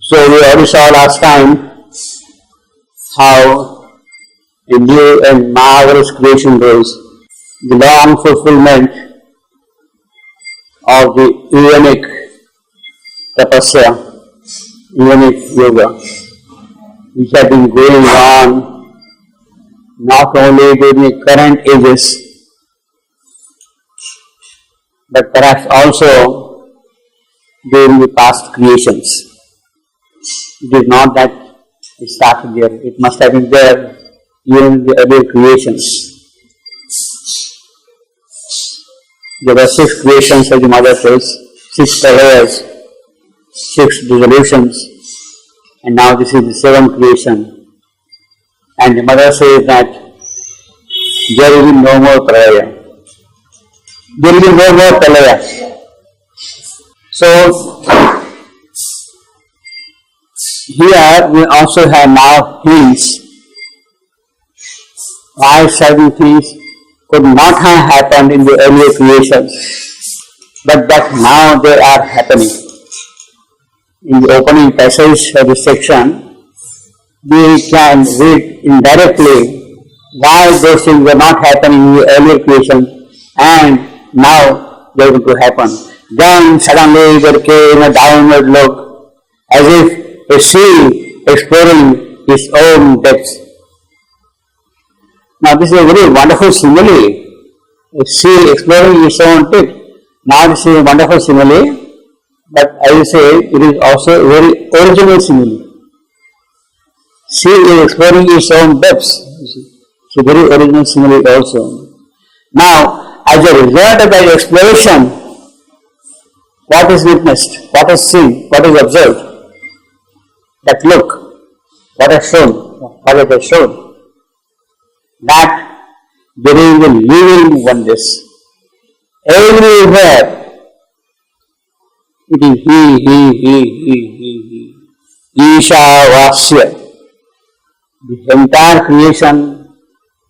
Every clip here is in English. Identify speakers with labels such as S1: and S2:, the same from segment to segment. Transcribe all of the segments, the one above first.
S1: So we already saw last time how a new and marvelous creation was the long fulfillment of the Eonic tapasya, Eonic yoga, which had been going on not only during the current ages, but perhaps also during the past creations. It is not that it started there, it must have been there even in the earlier creations. There were 6 creations, as the mother says, 6 pralayas, 6 dissolutions, and now this is the 7th creation. And the mother says that there will be no more pralaya. There will be no more pralaya. So, here we also have now hints why certain things could not have happened in the earlier creations, but that now they are happening. In the opening passage of the section, we can read indirectly why those things were not happening in the earlier creations and now they are going to happen. Then suddenly there came a downward look, as if a sea exploring its own depths. Now this is a very wonderful simile. A sea exploring its own depth. Now this is a wonderful simile, but as I say, it is also a very original simile. Sea is exploring its own depths. It's a very original simile also. Now, as a result of that exploration, what is witnessed? What is seen? What is observed? That look, what has shown? What has it shown? That there is a living oneness. Everywhere it is he. Ishavasya. The entire creation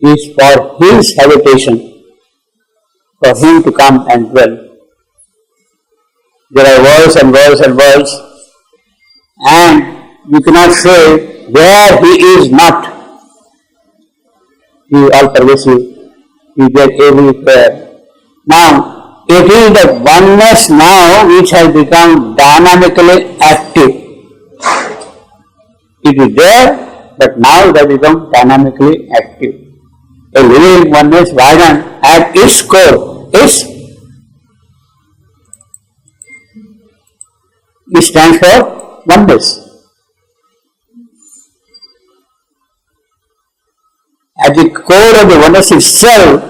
S1: is for his habitation, for him to come and dwell. There are worlds and worlds and worlds, and you cannot say where he is not. He is all pervasive. He is there everywhere. Now, it is the oneness now which has become dynamically active. It is there, but now it has become dynamically active. A living oneness, Vaidhan, at its core is, it stands for oneness. At the core of the oneness itself,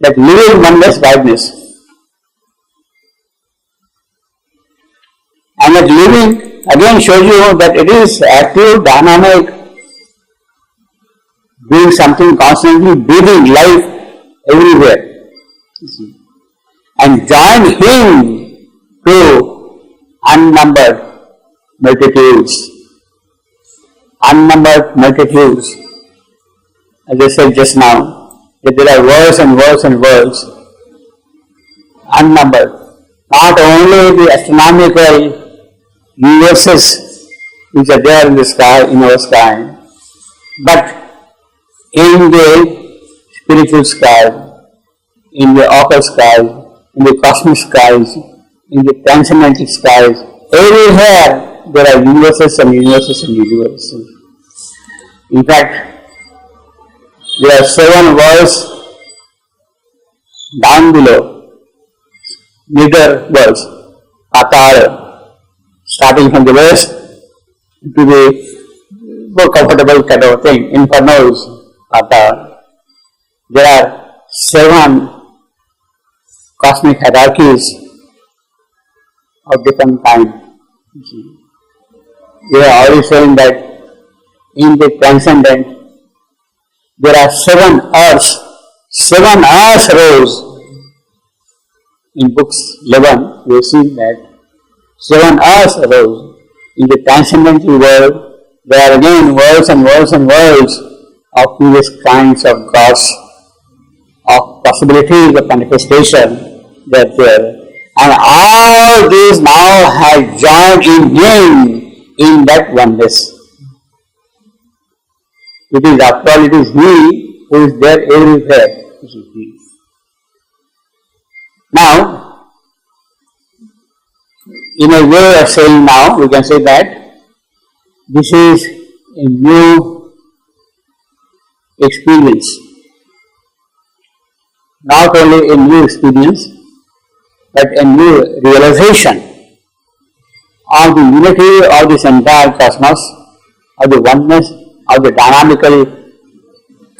S1: that living oneness, wideness. And that living again shows you that it is active, dynamic, doing something constantly, breathing life everywhere. And join him to unnumbered multitudes. Unnumbered multitudes. As I said just now, that there are worlds and worlds and worlds, unnumbered. Not only the astronomical universes which are there in the sky, in our sky, but in the spiritual sky, in the upper sky, in the cosmic skies, in the transcendental skies, everywhere there are universes and universes and universes. In fact, there are 7 worlds down below, meager worlds, Patala, starting from the west to the more comfortable kind of thing, infernos, Patala. There are 7 cosmic hierarchies of different kind. We are already saying that in the transcendent there are 7 earths. 7 earths rose. In books 11, we have seen that 7 earths arose. In the transcendental world, there are again worlds and worlds and worlds of various kinds of gods, of possibilities of manifestation that there. And all these now have joined in him in that oneness. It is, after all, it is He who is there everywhere. This is He. Now, in a way of saying now, we can say that this is a new experience. Not only a new experience, but a new realization of the unity of this entire cosmos, of the oneness, of the dynamical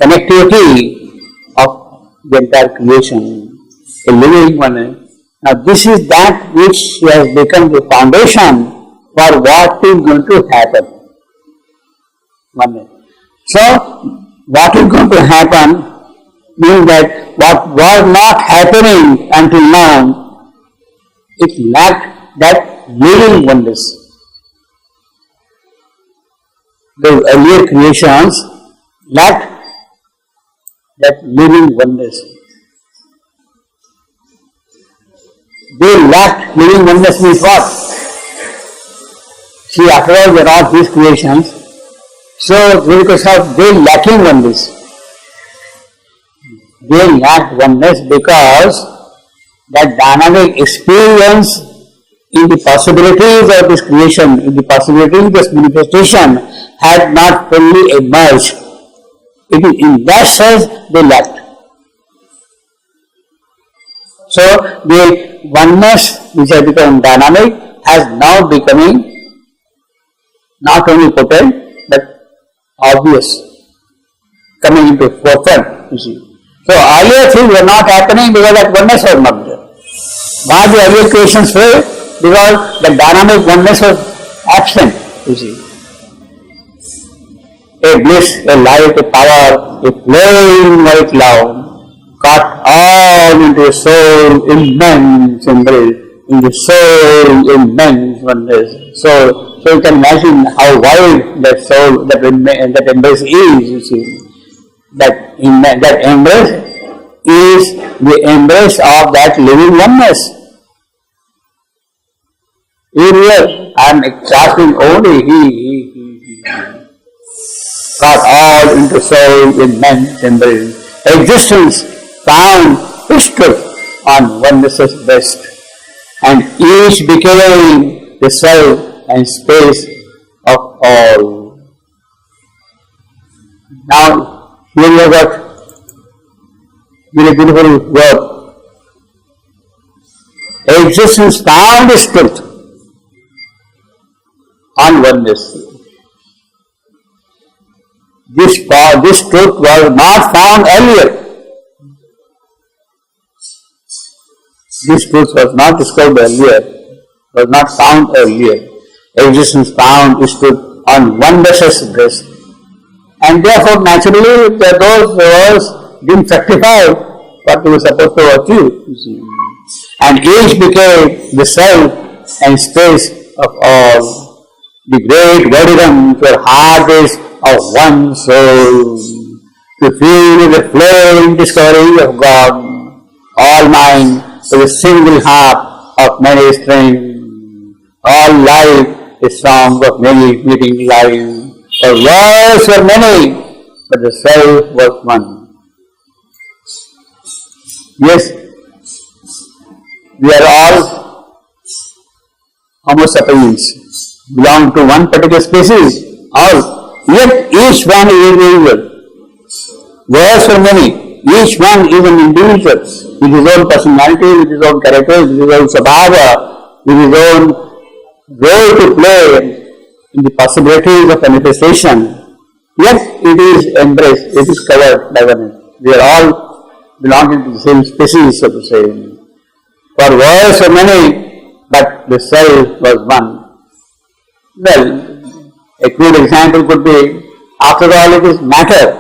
S1: connectivity of the entire creation, a living one. Now this is that which has become the foundation for what is going to happen. So, what is going to happen means that what was not happening until now, it lacked that living oneness. The earlier creations lacked that living oneness. They lacked living oneness means what? See, after all, there are these creations, so because of they lacking oneness. They lacked oneness because that dynamic experience in the possibilities of this creation, in the possibilities of this manifestation had not fully emerged. It is in that sense they lacked. So the oneness which has become dynamic has now becoming not only potent but obvious, coming into forefront, you see. So earlier things were not happening because that oneness was not there. Why the earlier creations failed? Because the dynamic oneness was absent, you see. A bliss, a light, a power, a flame white love got all into a soul immense embrace, in the soul immense oneness. So you can imagine how wide that soul, that embrace is, you see. That embrace is the embrace of that living oneness. Here I am grasping only He. Got all into soul immense embrace. Existence found stood on oneness's breast, and each became the self and space of all. Now, here you have got very beautiful word. Existence found stood on oneness. This truth was not found earlier. This truth was not discovered earlier, was not found earlier. Existence found stood on oneness's breast. And therefore, naturally, those words didn't fructify what they were supposed to achieve. And each became the self and space of all. The great Vedidam for heart is of one soul, to feel the flame discovery of God, all mind with a single harp of many strings, all life is song of many meeting life. The words were many, but the self was one. Yes, we are all Homo sapiens, belong to one particular species, all. Yet each one is individual. Words are many. Each one is an individual with his own personality, with his own character, with his own sabhava, with his own role to play in the possibilities of manifestation. Yet it is embraced, it is covered by one. We are all belonging to the same species, so to say. For words are many, but the self was one. Well, a crude example could be, after all, it is matter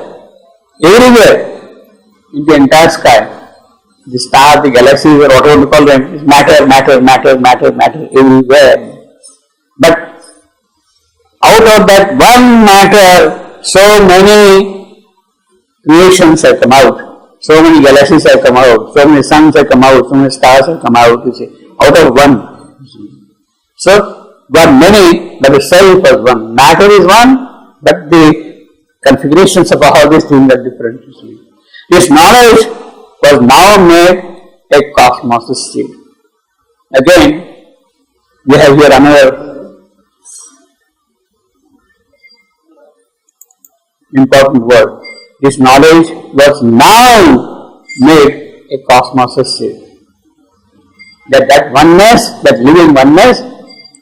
S1: everywhere in the entire sky. The stars, the galaxies, or whatever we call them, is matter everywhere. But out of that one matter, so many creations have come out, so many galaxies have come out, so many suns have come out, so many stars have come out, you see, out of one. So, got many, but the self was one. Matter is one, but the configurations of all these things are different. This knowledge was now made a cosmos state. Again, we have here another important word. This knowledge was now made a cosmos state. That oneness, that living oneness,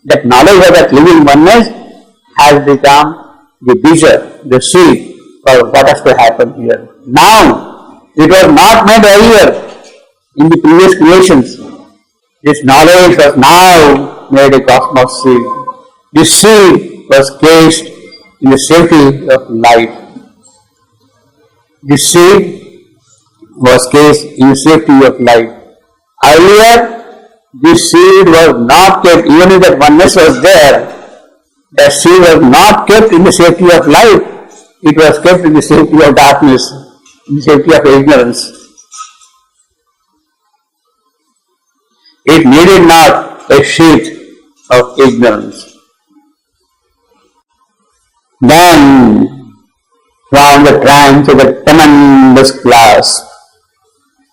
S1: that knowledge of that living oneness has become the bija, the seed for what has to happen here. Now, it was not made earlier in the previous creations. This knowledge was now made a cosmos seed. This seed was caged in the safety of light. This seed was caged in the safety of light. Earlier, this seed was not kept, even if that oneness was there, that seed was not kept in the safety of light. It was kept in the safety of darkness, in the safety of ignorance. It needed not a sheath of ignorance. Then, from the trance of the tremendous class,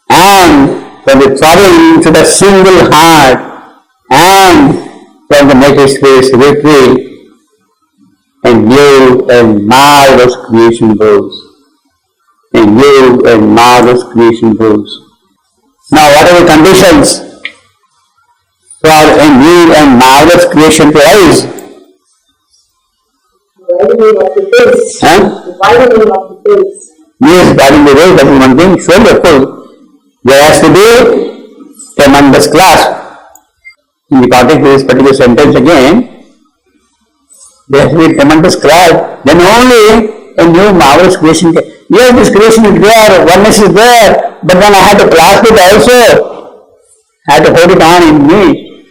S1: and from the trouble to the single heart, and from the naked space retreat, a new and marvelous creation rose. A new and marvelous creation rose. Now, what are the conditions for a new and marvelous creation to rise?
S2: Widening of the base. The widening of the base.
S1: Yes, widening the base, that is one thing. Sure, of course. There has to be tremendous class. In the context of this particular sentence again, there has to be tremendous class. Then only a new marvelous creation can. Yes, this creation is there, oneness is there, but then I had to clasp it also. I had to hold it on in me.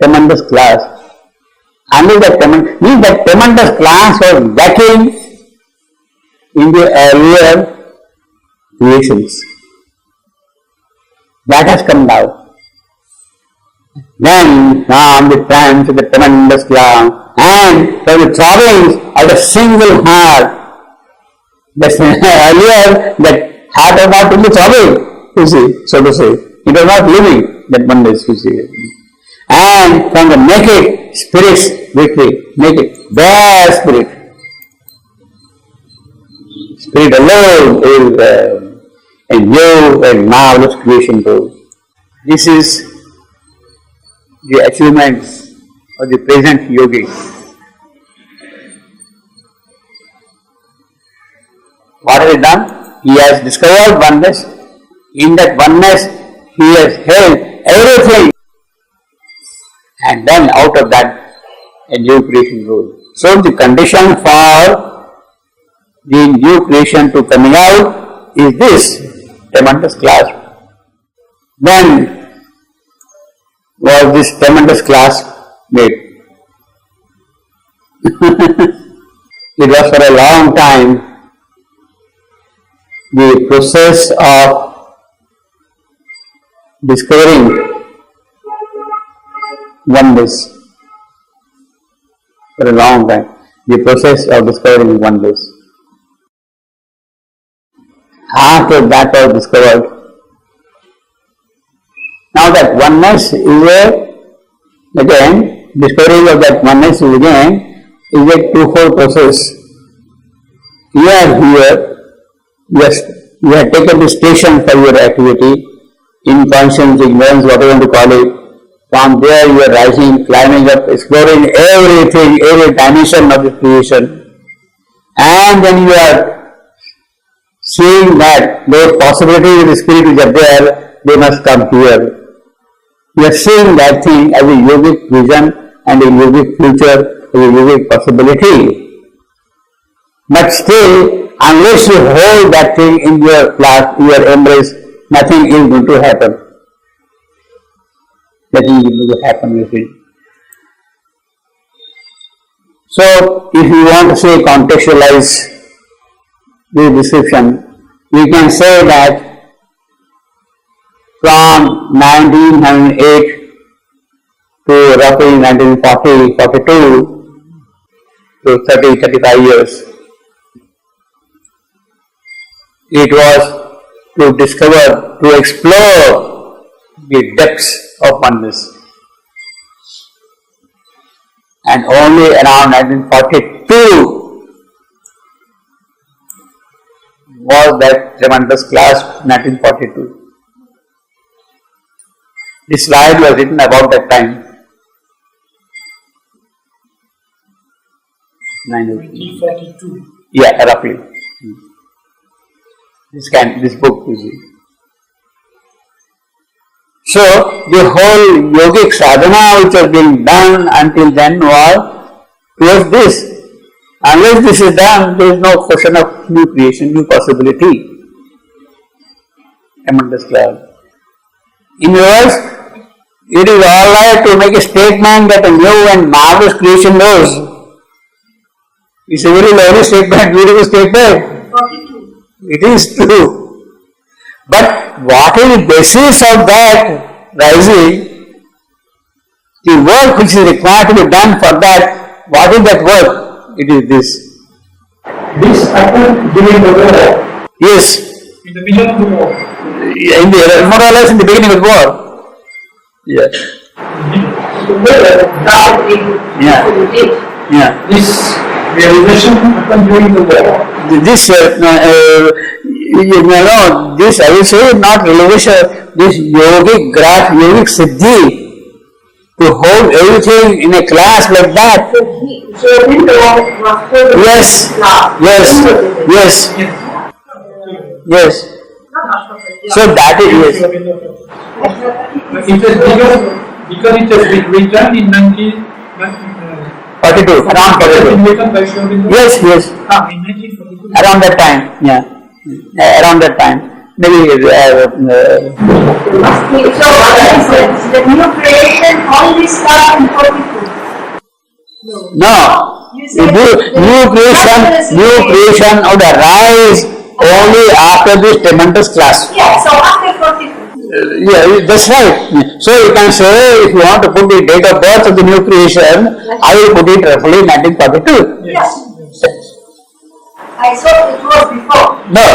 S1: Tremendous class. Only that tremendous class was lacking in the earlier creations. That has come now. Then from the trance of the tremendous class and from the troublings of the single heart. That's earlier that heart was not really troubled, you see, so to say. It was not living, that oneness, you see. And from the naked spirit's victory, naked, bare spirit. Spirit alone is a new and marvelous creation rose. This is the achievements of the present yogi. What has he done? He has discovered oneness. In that oneness, he has held everything. And then out of that, a new creation rose. So the condition for the new creation to coming out is this tremendous class. When was this tremendous class made? It was for a long time the process of discovering oneness. For a long time, the process of discovering oneness. After that was discovered, now that oneness is again, discovery of that oneness is again a twofold process. Here, yes, you have taken the station for your activity, inconscience, ignorance, whatever you want to call it. From there you are rising, climbing up, exploring everything, every dimension of the creation. And then you are seeing that those possibilities of the spirit which are there, they must come here. You are seeing that thing as a yogic vision and a yogic future, as a yogic possibility. But still, unless you hold that thing in your clasp, your embrace, nothing is going to happen. Nothing is going to happen, you see. So, if you want to say contextualize the description, we can say that from 1908 to roughly 1940, 42 to 30, 35 years. It was to discover, to explore the depths of oneness. And only around 1942 was that tremendous class, 1942. This slide was written about that time.
S3: 1942.
S1: Yeah, roughly. This book you see. So the whole yogic sadhana which has been done until then was towards this. Unless this is done, there is no question of new creation, new possibility. Tremendous class. In other words, it is all right to make a statement that a new and marvelous creation knows. It's a very lovely statement, beautiful statement.
S2: 42.
S1: It is true. But what is the basis of that rising? The work which is required to be done for that, what is that work? It is this.
S3: This happened during the war,
S1: Yes,
S3: in the middle of the war.
S1: more or less in the beginning of the war. Yes. Yeah. Yeah.
S3: This realization happened during the war.
S1: This, this I will say not realization, this yogic graph, yogic siddhi, to hold everything in a class like that. Yes, yes, yes, yes. So that is, yes.
S3: It is because it has been written in
S1: 42, around 42. Yes, yes.
S3: In 1942.
S1: Around that time, yeah. Around that time. Maybe
S2: So the new creation only starts in 42.
S1: no.
S2: You
S1: The
S2: said
S1: new creation would arise only after this tremendous class.
S2: Yeah, so after 42.
S1: Yeah, that's right. So you can say, if you want to put the date of birth of the new creation, I will put it roughly 1942.
S2: Yes. I thought it was before.
S1: No,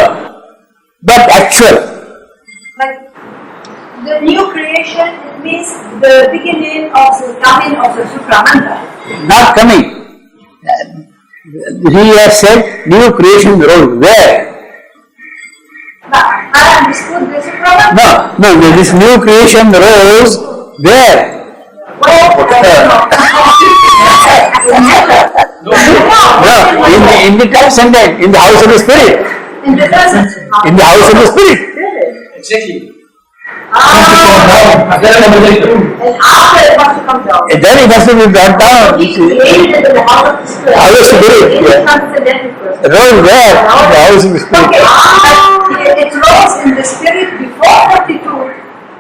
S1: but actual.
S2: But the new creation, it means the beginning of the coming of the Supramanta.
S1: Not coming. He has said new creation role. Where?
S2: But I understood the Supramanta.
S1: No, this new creation rose where?
S2: Well,
S1: No, in the transcendent, in the house of the spirit.
S2: in the present.
S1: In the house of the spirit.
S2: Really?
S3: Exactly.
S2: Ah, and after it must come down.
S1: Then it has to be brought down.
S2: He created in the house of the spirit.
S1: House of the spirit,
S2: In the
S1: yeah.
S2: transcendental person.
S1: Rose where? In the house of the spirit.
S2: Okay, it rose in the spirit before 42.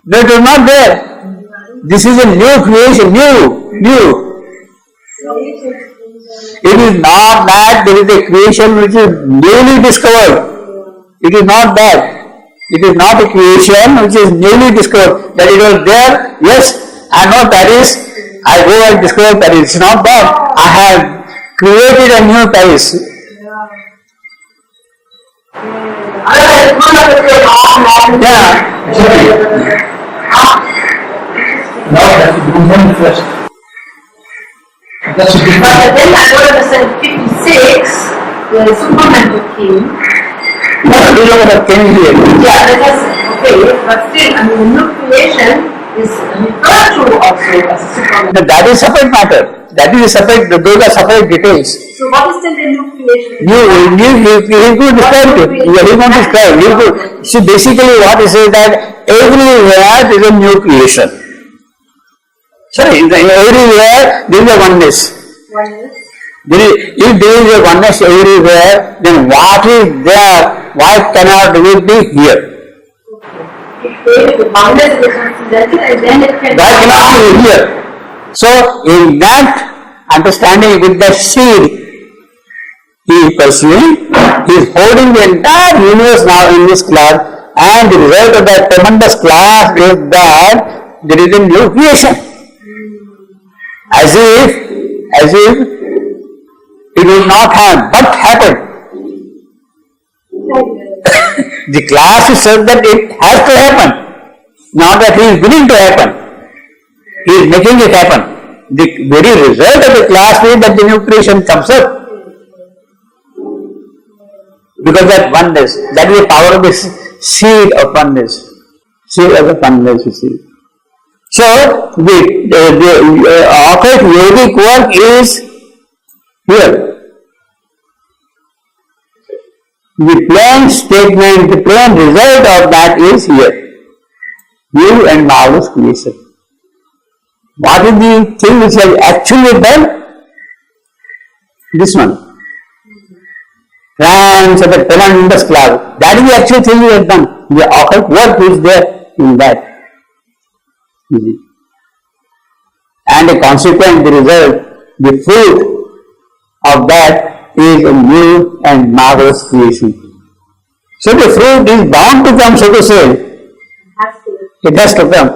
S1: No, it is not there. This is a new creation, new. It is not that there is a creation which is newly discovered. It is not that. It is not a creation which is newly discovered. That it was there, yes, I know Paris, I go and discover Paris. It's not that. I have created a new Paris. Yeah.
S3: Now that is the manifest. That's a big
S2: But then I go to 56, the Superman came.
S1: No, you know what came here.
S2: Yeah, that is okay, but still, I mean, the new creation is referred to also as a Superman.
S1: That is separate matter. That is separate, those are separate details.
S2: So what is still the new creation?
S1: You could describe it. You could describe. You could. See, basically what is it that everywhere there is a new creation. Sorry, everywhere there is a oneness.
S2: Oneness.
S1: If there is a oneness everywhere, then what is there? Why cannot it be here?
S2: It created the oneness of the transcendental and then it can.
S1: Why cannot it be here? So, in that understanding with the seed, he is pursuing, he is holding the entire universe now in this class, and the result of that tremendous class is that there is a new creation. as if it would not have but happened. The class says that it has to happen, not that he is willing to happen. He is making it happen. The very result of the class is that the new creation comes up. Because that oneness, that is the power of this seed of oneness. Seed of the oneness, you see. So, the occult yogic work is here. The plain statement, the plain result of that is here. New and marvelous creation. What is the thing which has actually done? This one. France of the tremendous cloud. That is the actual thing we have done. The occult work is there in that. And the consequent, the result, the fruit of that is a new and marvelous creation. So the fruit is bound to come, so to say. It has to come.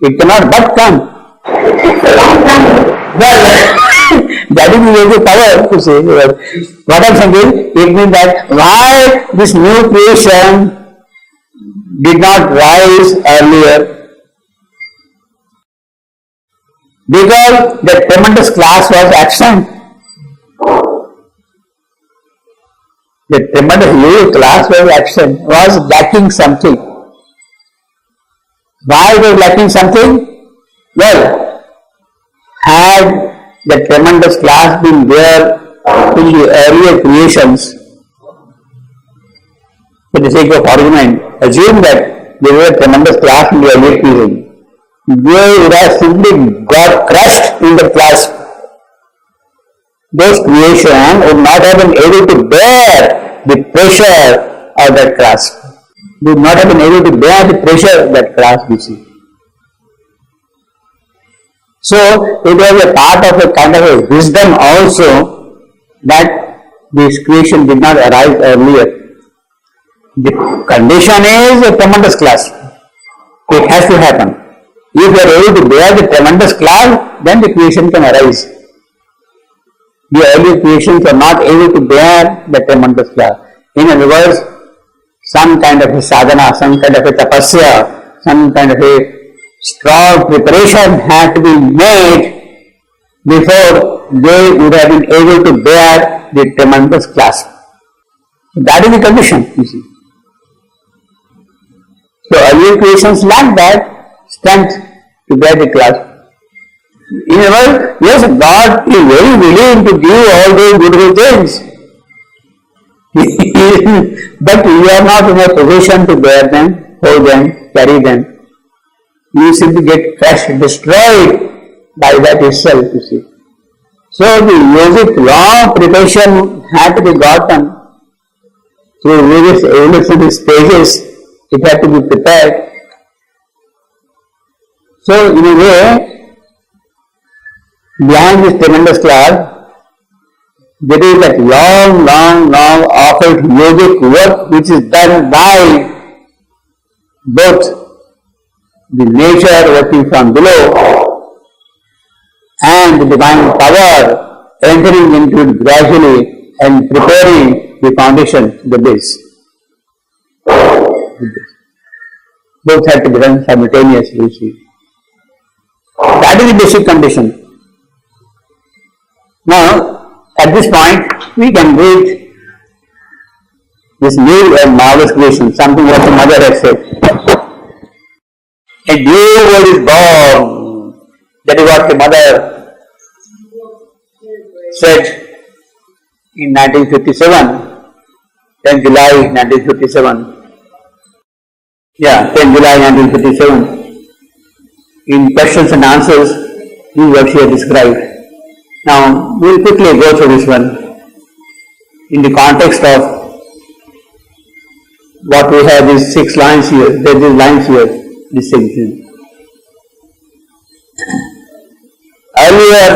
S1: It cannot but come. Well, that is the power to say. What I am saying is, it means that why this new creation did not rise earlier? Because the tremendous class was absent. The tremendous new class was absent, was lacking something. Why was lacking something? Well, had the tremendous class been there in the earlier creations, for the sake of argument, assume that there was a tremendous class in the earlier creation. They would have simply got crushed in the class. Those creation would not have been able to bear the pressure of that class. They would not have been able to bear the pressure of that class, you see. So, it was a part of a kind of a wisdom also that this creation did not arise earlier. The condition is a tremendous class. It has to happen. If you are able to bear the tremendous class, then the creation can arise. The earlier creations are not able to bear the tremendous class. In other words, some kind of a sadhana, some kind of a tapasya, some kind of a strong preparation had to be made before they would have been able to bear the tremendous class. That is the condition, you see. So earlier creations lack that strength to bear the class. In other words, yes, God is very willing to give all those beautiful things. But we are not in a position to bear them, hold them, carry them. You simply get crushed, destroyed by that itself, you see. So the yogic long preparation had to be gotten through various evolutionary stages. It had to be prepared. So in a way, behind this tremendous class, there is that long occult yogic work which is done by both the nature working from below and the divine power entering into it gradually and preparing the foundation, the base. Both have to be done simultaneously, you see. That is the basic condition. Now, at this point, we can read this new and marvelous creation, something what the mother has said. A new world is born. That is what the mother said in 1957, 10 July 1957. Yeah, 10 July 1957. In questions and answers, this is what she has described. Now, we will quickly go through this one in the context of what we have these 6 lines here, there are these lines here. This same thing. Earlier,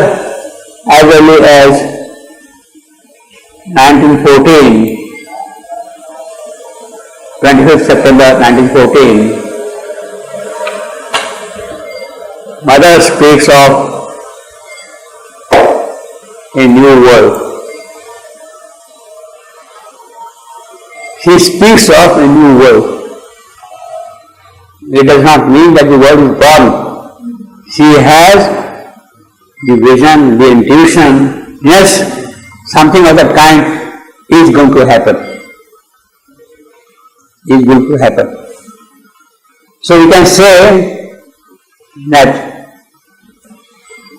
S1: as early as 1914, 25th September 1914, Mother speaks of a new world. She speaks of a new world. It does not mean that the world is gone. She has the vision, the intuition, yes, something of that kind is going to happen. Is going to happen. So we can say that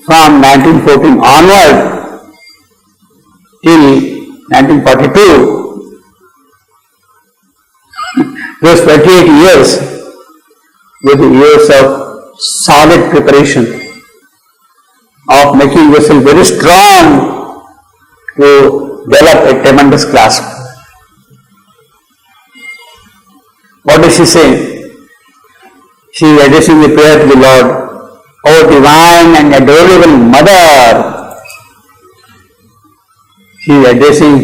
S1: from 1914 onward till 1942, those 28 years were the years of solid preparation, of making yourself very strong to develop a tremendous grasp. What does she say? She is addressing the prayer to the Lord. O divine and adorable Mother! She is addressing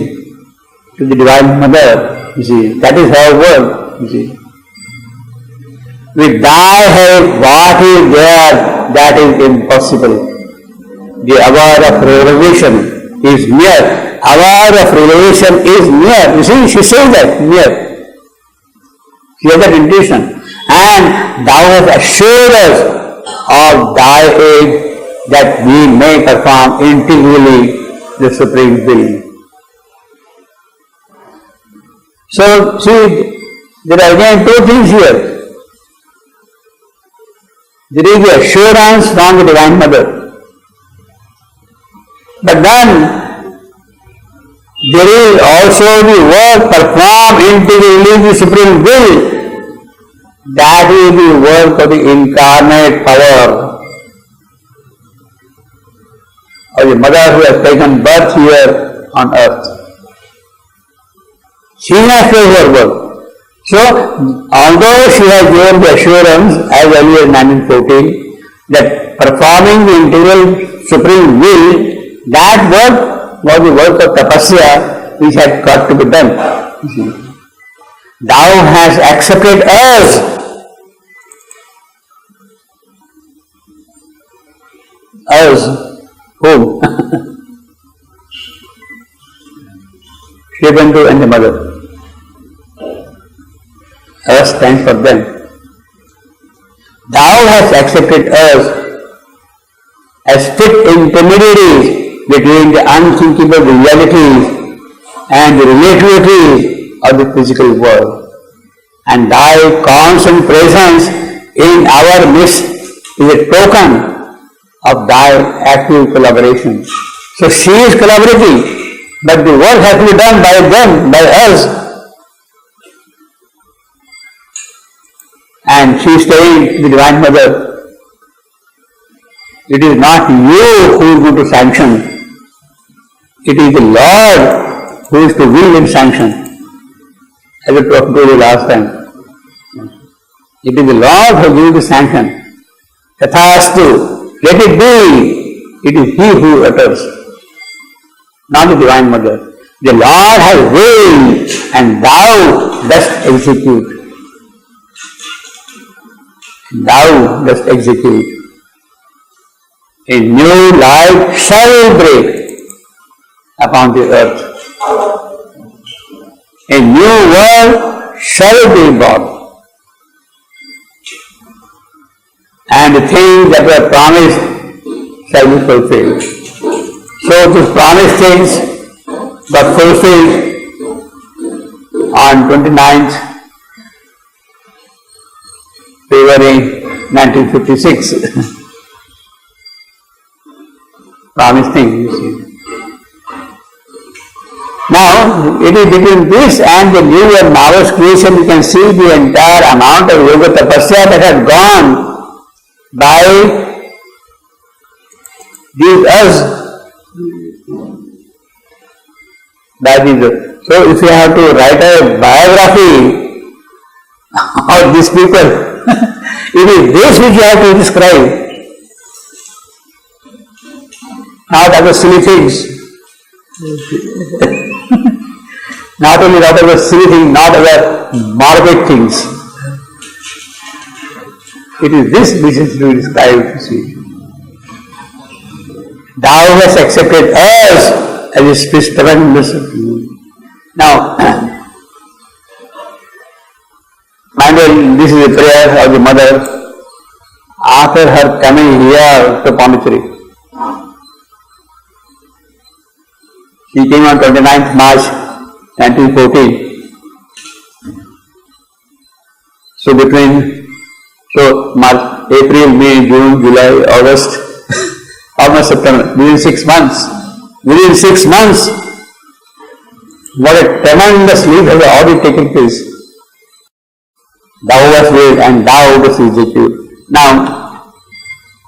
S1: to the Divine Mother. You see, that is her word. You see, with thy help, what is there that is impossible? The hour of revelation is near. Hour of revelation is near. You see, she says that, near. She has that intuition. And thou hast assured us of thy aid that we may perform integrally the supreme will. So, see, there are again two things here. There is the assurance from the Divine Mother. But then, there is also the work performed integrally the supreme will. That is the work of the incarnate power of the Mother who has taken birth here on earth. She has to do her work. So, although she has given the assurance as early as 1914 that performing the integral supreme will, that work was the work of tapasya which had got to be done. Thou hast accepted us. Us, whom? Shribantu and the Mother. Us stands for them. Thou hast accepted us as fit intermediaries between the unthinkable realities and the relativities of the physical world. And thy constant presence in our midst is a token of thy active collaboration. So she is collaborating, but the work has to be done by them, by us. And she is saying to the Divine Mother, it is not you who is going to sanction, it is the Lord who is to will and sanction. As I talked to you last time. It is the Lord who will the sanction. Tathastu. Let it be. It is He who utters, not the Divine Mother. The Lord has willed and thou dost execute. Thou dost execute. A new light shall break upon the earth. A new world shall be born. And the things that were promised shall be fulfilled. So these promised things got fulfilled on 29th February 1956. Promised things, you see. Now, it is between this and the new and marvelous creation, you can see the entire amount of yoga tapasya that has gone by these us, by these. So, if you have to write a biography of these people, it is this which you have to describe, not other silly things. Not only not other silly things, not other morbid things. It is this which is to be described, you see. Thou hast accepted us as a species. Now, this is a prayer of the mother after her coming here to Pondicherry. She came on 29th March 1914. So March, April, May, June, July, August, almost September, within 6 months. Within 6 months, what a tremendous leap has already taken place. Thou wast with and thou wast executed. Now,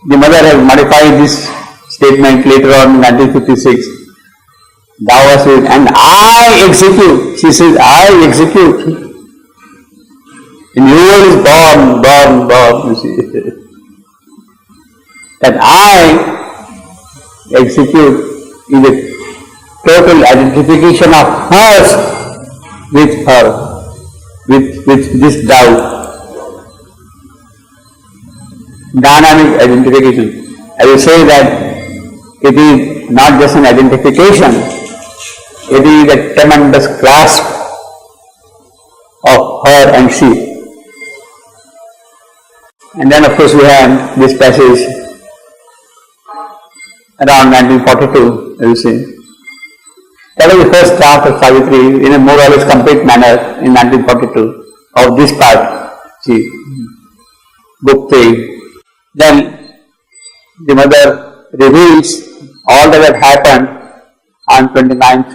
S1: the mother has modified this statement later on in 1956. Thou wast with and I execute. She says, I execute. In your word is born, you see. That I execute is a total identification of hers with her, with this doubt. Dynamic identification. I will say that it is not just an identification, it is a tremendous clasp of her and she. And then of course we have this passage around 1942, as you see. That was the first draft of Savitri in a more or less complete manner in 1942 of this part, see, book 3. Then the mother reveals all that had happened on 29th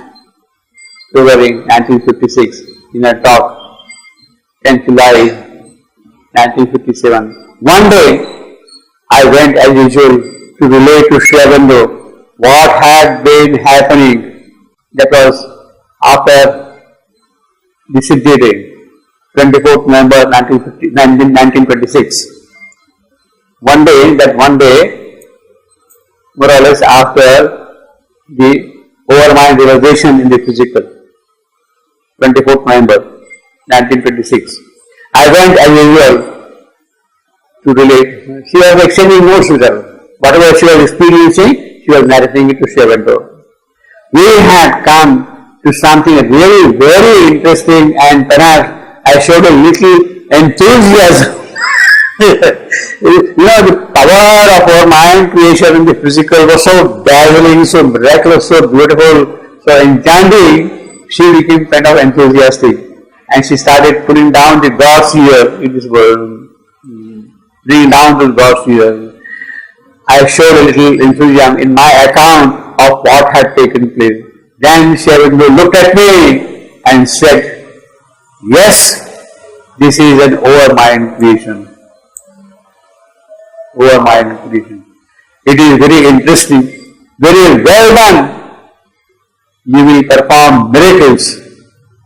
S1: February 1956 in a talk, 10th July 1957. One day, I went as usual to relate to Sri Aurobindo what had been happening. That was after the Siddhi Day, 24th November 1926. One day, more or less after the overmind realization in the physical, 24th November 1926. I went as usual to relate. She was exchanging notes with her. Whatever she was experiencing, she was narrating it to Sri Aurobindo. We had come to something really very interesting, and perhaps I showed a little enthusiasm. The power of our mind creation in the physical was so dazzling, so miraculous, so beautiful, so enchanting. She became kind of enthusiastic, and she started putting down the gods here in this world, bringing down the gods here. I showed a little enthusiasm in my account of what had taken place. Then Sri Aurobindo looked at me and said, yes, this is an overmind creation. Overmind creation. It is very interesting, very well done. You will perform miracles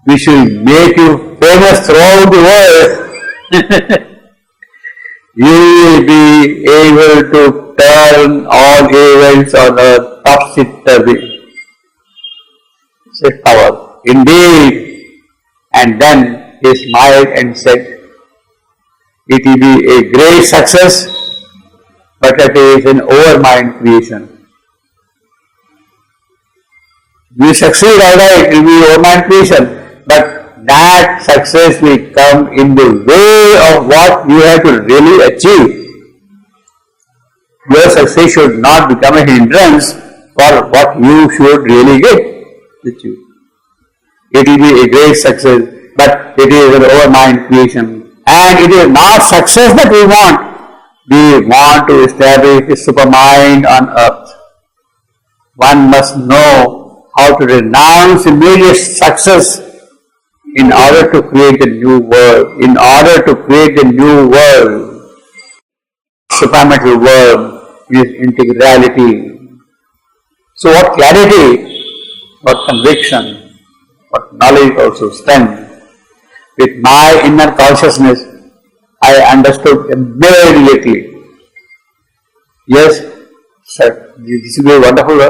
S1: which will make you famous throughout the world. You will be able to turn all events on earth topsy-turvy. Said power. Indeed. And then he smiled and said, it will be a great success, but it is an overmind creation. You succeed, alright, it will be overmind creation, but that success will come in the way of what you have to really achieve. Your success should not become a hindrance for what you should really get. It will be a great success, but it is an overmind creation. And it is not success that we want. We want to establish a supermind on earth. One must know how to renounce immediate success in order to create a new world. In order to create a new world, supramental world with integrality. So what clarity, what conviction, what knowledge also strength. With my inner consciousness, I understood immediately. Yes, sir, this will be wonderful.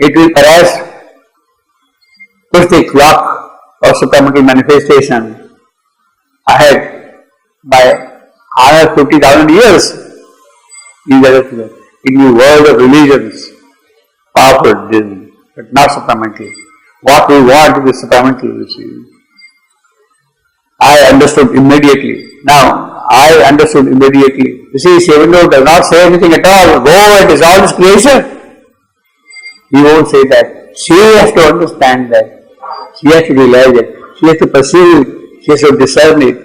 S1: It will perhaps push the clock of supramental manifestation ahead by another 50,000 years in the world of religions. powerful, but not supramental. What we want to be supramental, you see. I understood immediately. Now, I understood immediately. You see, Shivandu does not say anything at all. Go and dissolve this creation. He won't say that. She has to understand that. She has to realize it. She has to perceive it. She has to discern it.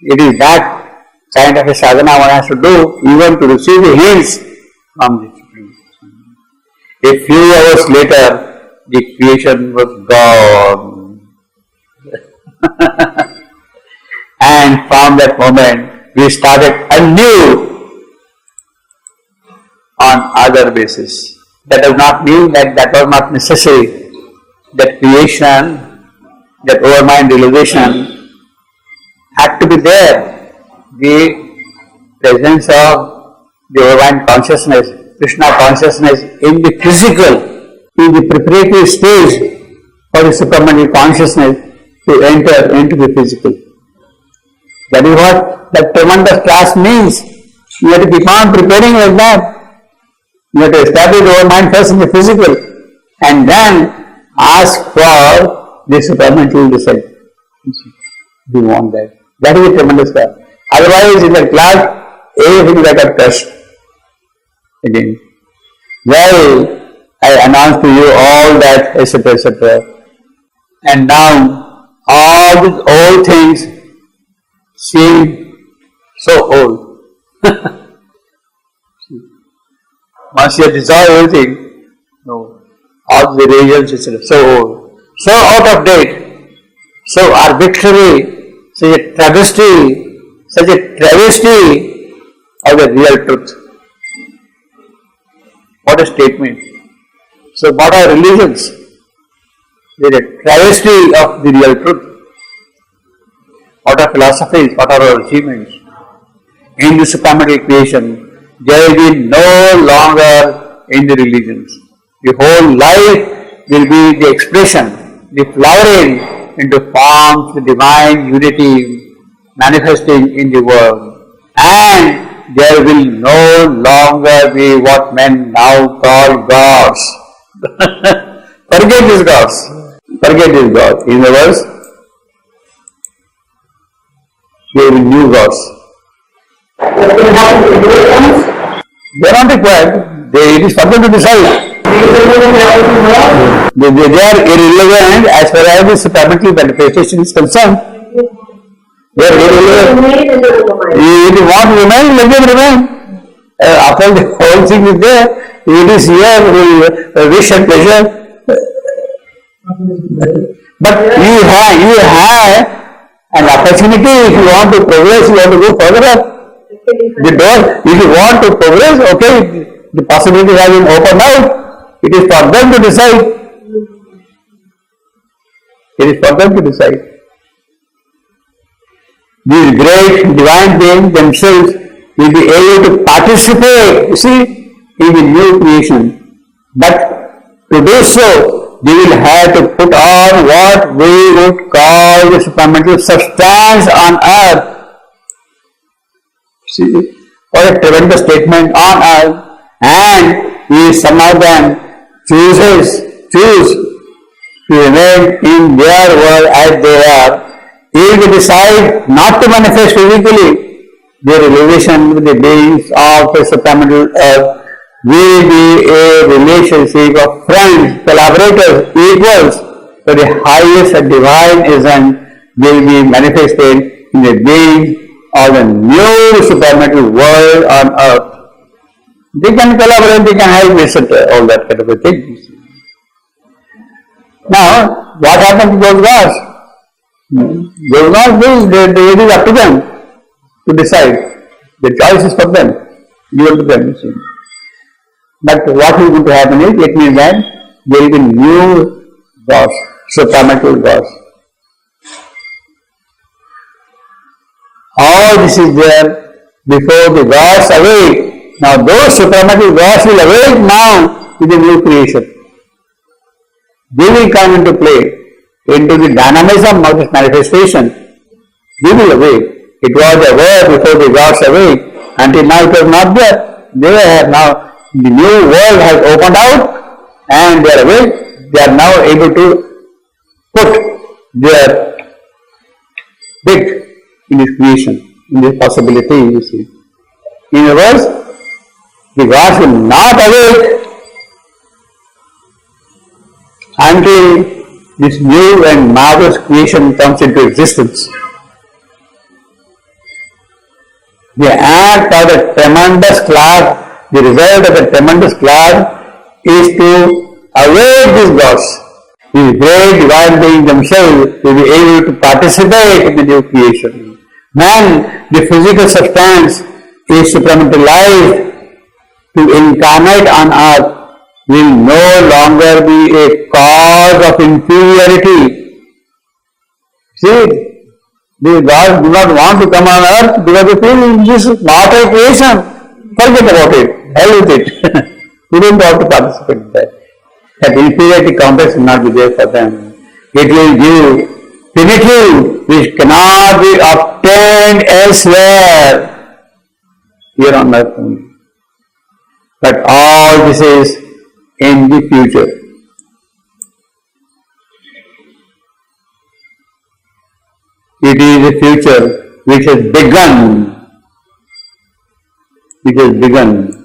S1: It is that kind of a sadhana one has to do even to receive the hints from the Supreme. A few hours later, the creation was gone. And from that moment, we started anew on other basis. That does not mean that was not necessary. That creation, that overmind realization had to be there. The presence of the overmind consciousness, Krishna consciousness in the physical, in the preparatory stage for the supramental consciousness to enter into the physical. That is what that tremendous class means. You have to keep on preparing like that. You have to establish our mind first in the physical and then ask for the supramental descent. We want that. That is a tremendous class. Otherwise, in that class, everything that got touched. Again. Well, I announced to you all that, etc., etc. And now, all these old things seem so old. Once you have dissolved everything, no, all the religions, etc., so old, so out of date, so arbitrary, such a travesty of the real truth. What a statement. So what are religions? They are a travesty of the real truth. What are philosophies? What are our achievements? In the supramental creation, there will be no longer in the religions. The whole life will be the expression, the flowering into forms, the divine unity manifesting in the world. And there will no longer be what men now call gods. Forget these gods. Forget these gods. In other words, there will be new gods. They are not required. It is for them to decide. They are irrelevant as far as the supramental manifestation is concerned. They are irrelevant. If you want to remain, let them remain. After the whole thing is there, it is here, wish and pleasure. But you have an opportunity. If you want to progress, you want to go further up. The door, if you want to progress, okay, the possibility has been opened out. It is for them to decide. It is for them to decide. These great divine beings themselves will be able to participate, you see, in the new creation. But to do so, they will have to put on what we would call the supramental substance on earth. See, what a tremendous statement on earth. And if some of them choose to remain in their world as they are, if they decide not to manifest physically, their relation with the beings of the supramental earth will be a relationship of friends, collaborators, equals, so the highest divine essence will be manifested in the beings of the new supramental world on earth. They can collaborate, they can help, etc., all that kind of a thing. Now, what happens to those gods? Those gods, it is up to them to decide. The choice is for them, given to them. But what is going to happen is, it means that there will be new gods, supramental gods. All this is there before the gods awake. Now those supramental gods will awake now to the new creation. They will come into play, into the dynamism of this manifestation. They will awake. It was aware before the gods awake. Until now it was not there. They have now the new world has opened out and they are awake, they are now able to put their bit in this creation, in this possibility, you see. In other words, the gods will not awake until this new and marvelous creation comes into existence. The act of the tremendous cloud, the result of the tremendous cloud is to awake these gods. These great divine beings themselves will be able to participate in the new creation. Man, the physical substance, is supramentalized to incarnate on earth, will no longer be a cause of inferiority. See, the gods do not want to come on earth because they feel this is not a creation. Forget about it. Hell with it. We don't want to participate in that. That inferiority complex will not be there for them. It will give plenitude which cannot be obtained elsewhere. Here on earth only. But all this is in the future. It is a future which has begun. It has begun.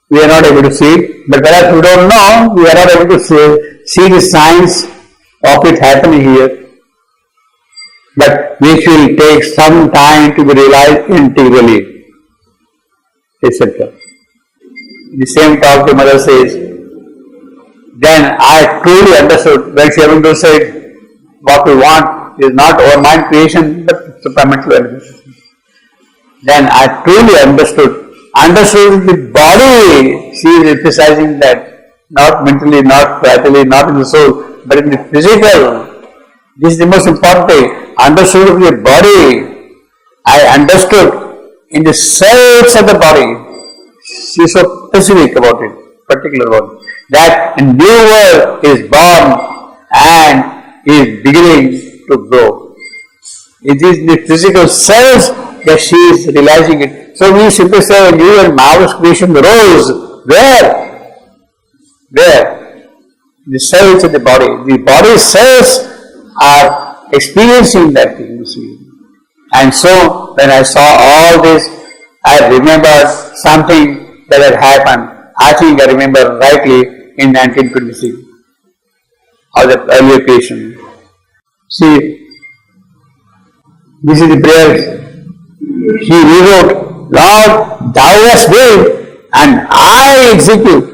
S1: We are not able to see it, but perhaps we don't know, we are not able to see the signs of it happening here. But which will take some time to be realized integrally, etc. The same talk the mother says, then I truly understood when she even said, what we want is not our mind creation, but supramental manifestation. Then I truly understood the body. She is emphasizing that, not mentally, not practically, not in the soul, but in the physical. This is the most important thing. Understood the body. I understood in the cells of the body. She is so specific about it, particular about it, that a new world is born and is beginning to grow. It is the physical cells that she is realizing it. So we simply say a new and marvelous creation rose. Where? Where? The cells of the body. The body cells are experiencing that thing, you see. And so when I saw all this, I remembered something that had happened. I think I remember rightly in 1926 of the earlier creation. See, this is the prayer. He rewrote, Lord, thou hast willed and I execute.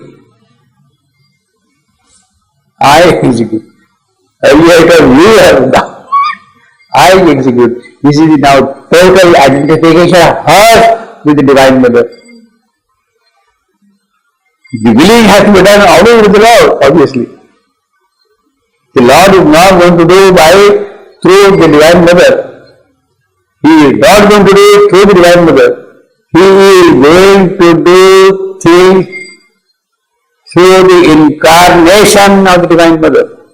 S1: I execute. Earlier it was you have done. I execute. This is now total identification of her with the Divine Mother. The willing has to be done always with the Lord, obviously. The Lord is not going to do through the Divine Mother. He is not going to do it through the Divine Mother. He is going to do things through the incarnation of the Divine Mother.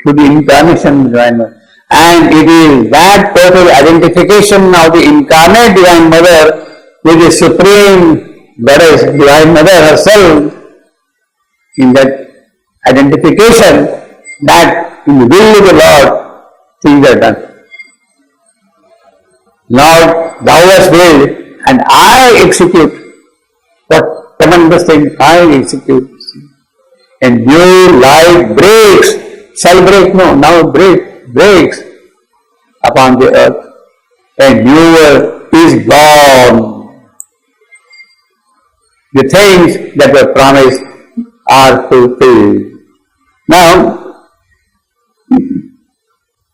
S1: Through the incarnation of the Divine Mother. And it is that total identification of the incarnate Divine Mother with the Supreme Goddess, Divine Mother herself, in that identification that in the will of the Lord, things are done. Lord, thou hast willed and I execute. What tremendous thing I execute. A new life breaks, shall break, no, now breaks upon the earth. A new world is born. The things that were promised are fulfilled. Now,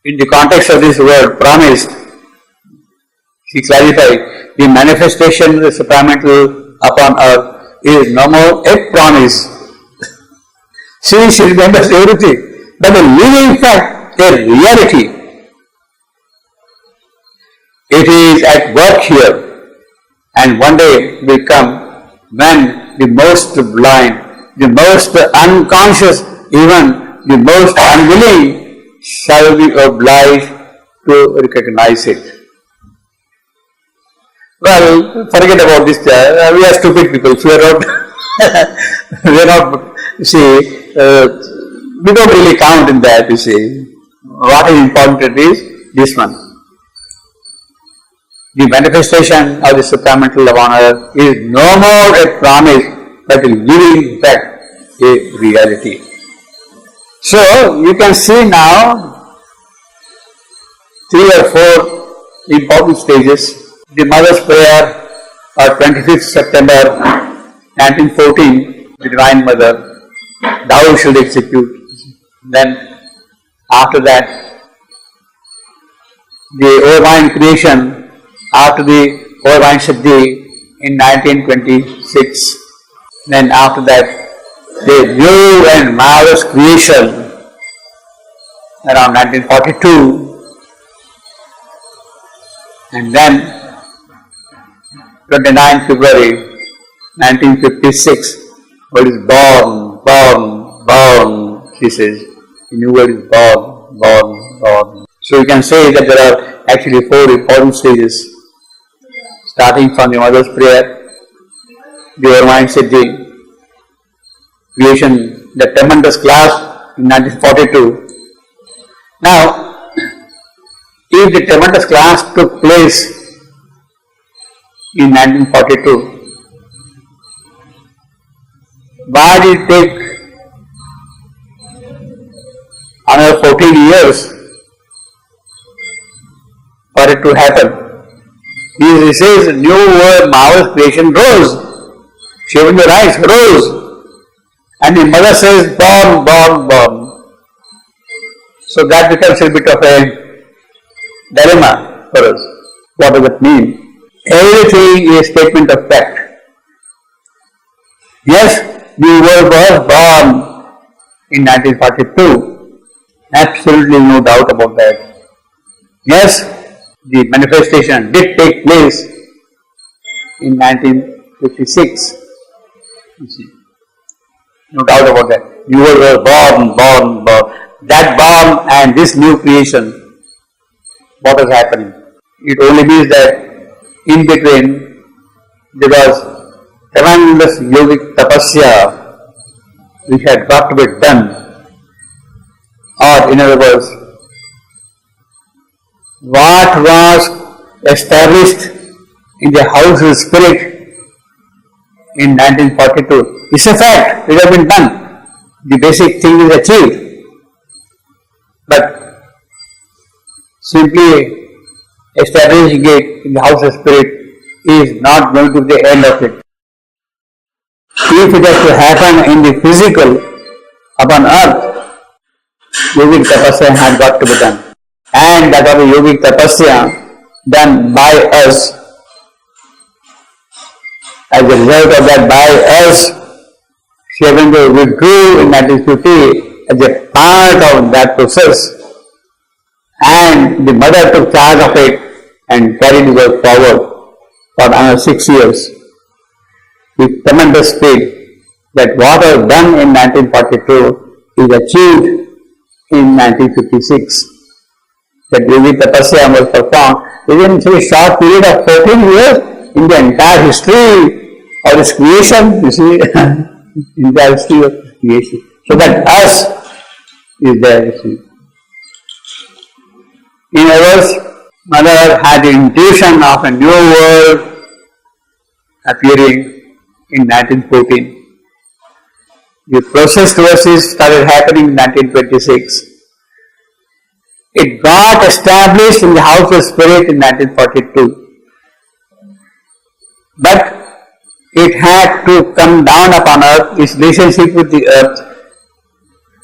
S1: in the context of this word, promised, she clarified, the manifestation of the supramental upon earth is no more a promise. She remembers everything, but a living fact, a reality. It is at work here, and one day will come when the most blind, the most unconscious, even the most unwilling shall be obliged to recognize it. Well, forget about this. We are stupid people. We are not. We are not. You see, we don't really count in that. You see, what is important is this one. The manifestation of the supramental upon earth is no more a promise, but a living fact, a reality. So you can see now 3 or 4 important stages. The Mother's Prayer of 25th September 1914, the Divine Mother, thou shalt execute. Then after that, the Ovine creation after the Ovine Siddhi in 1926. Then after that, the new and marvelous creation around 1942. And then 29 February 1956, world is born, she says. The new world is born. So you can say that there are actually 4 important stages, starting from the Mother's Prayer, the Ovine Siddhi, creation, the tremendous collapse in 1942. Now, if the tremendous collapse took place in 1942, why did it take another 14 years for it to happen? He says, new world, marvelous creation rose. She opened her eyes, rose. And the mother says, born. So that becomes a bit of a dilemma for us. What does it mean? Everything is a statement of fact. Yes, the world was born in 1942. Absolutely no doubt about that. Yes, the manifestation did take place in 1956. You see, no doubt about that. The world was born. That born and this new creation, what is happening? It only means that in between there was tremendous yogic tapasya which had got to be done, or in other words, what was established in the house of spirit in 1942 is a fact, it has been done. The basic thing is achieved, but simply establishing it in the house of spirit is not going to be the end of it. If it has to happen in the physical upon earth, yogic tapasya had got to be done. And that was the yogic tapasya done by us. As a result of that by us, Sri Aurobindo withdrew in 1950 as a part of that process, and the mother took charge of it and carried the work forward for another 6 years with tremendous speed, that what was done in 1942 is achieved in 1956. That yogic tapasya was performed within a short period of 14 years in the entire history of its creation, you see, in the history of creation. So that us is there, you see. In other words, Mother had the intuition of a new world appearing in 1914. The process towards it started happening in 1926. It got established in the house of spirit in 1942. But it had to come down upon earth, its relationship with the earth,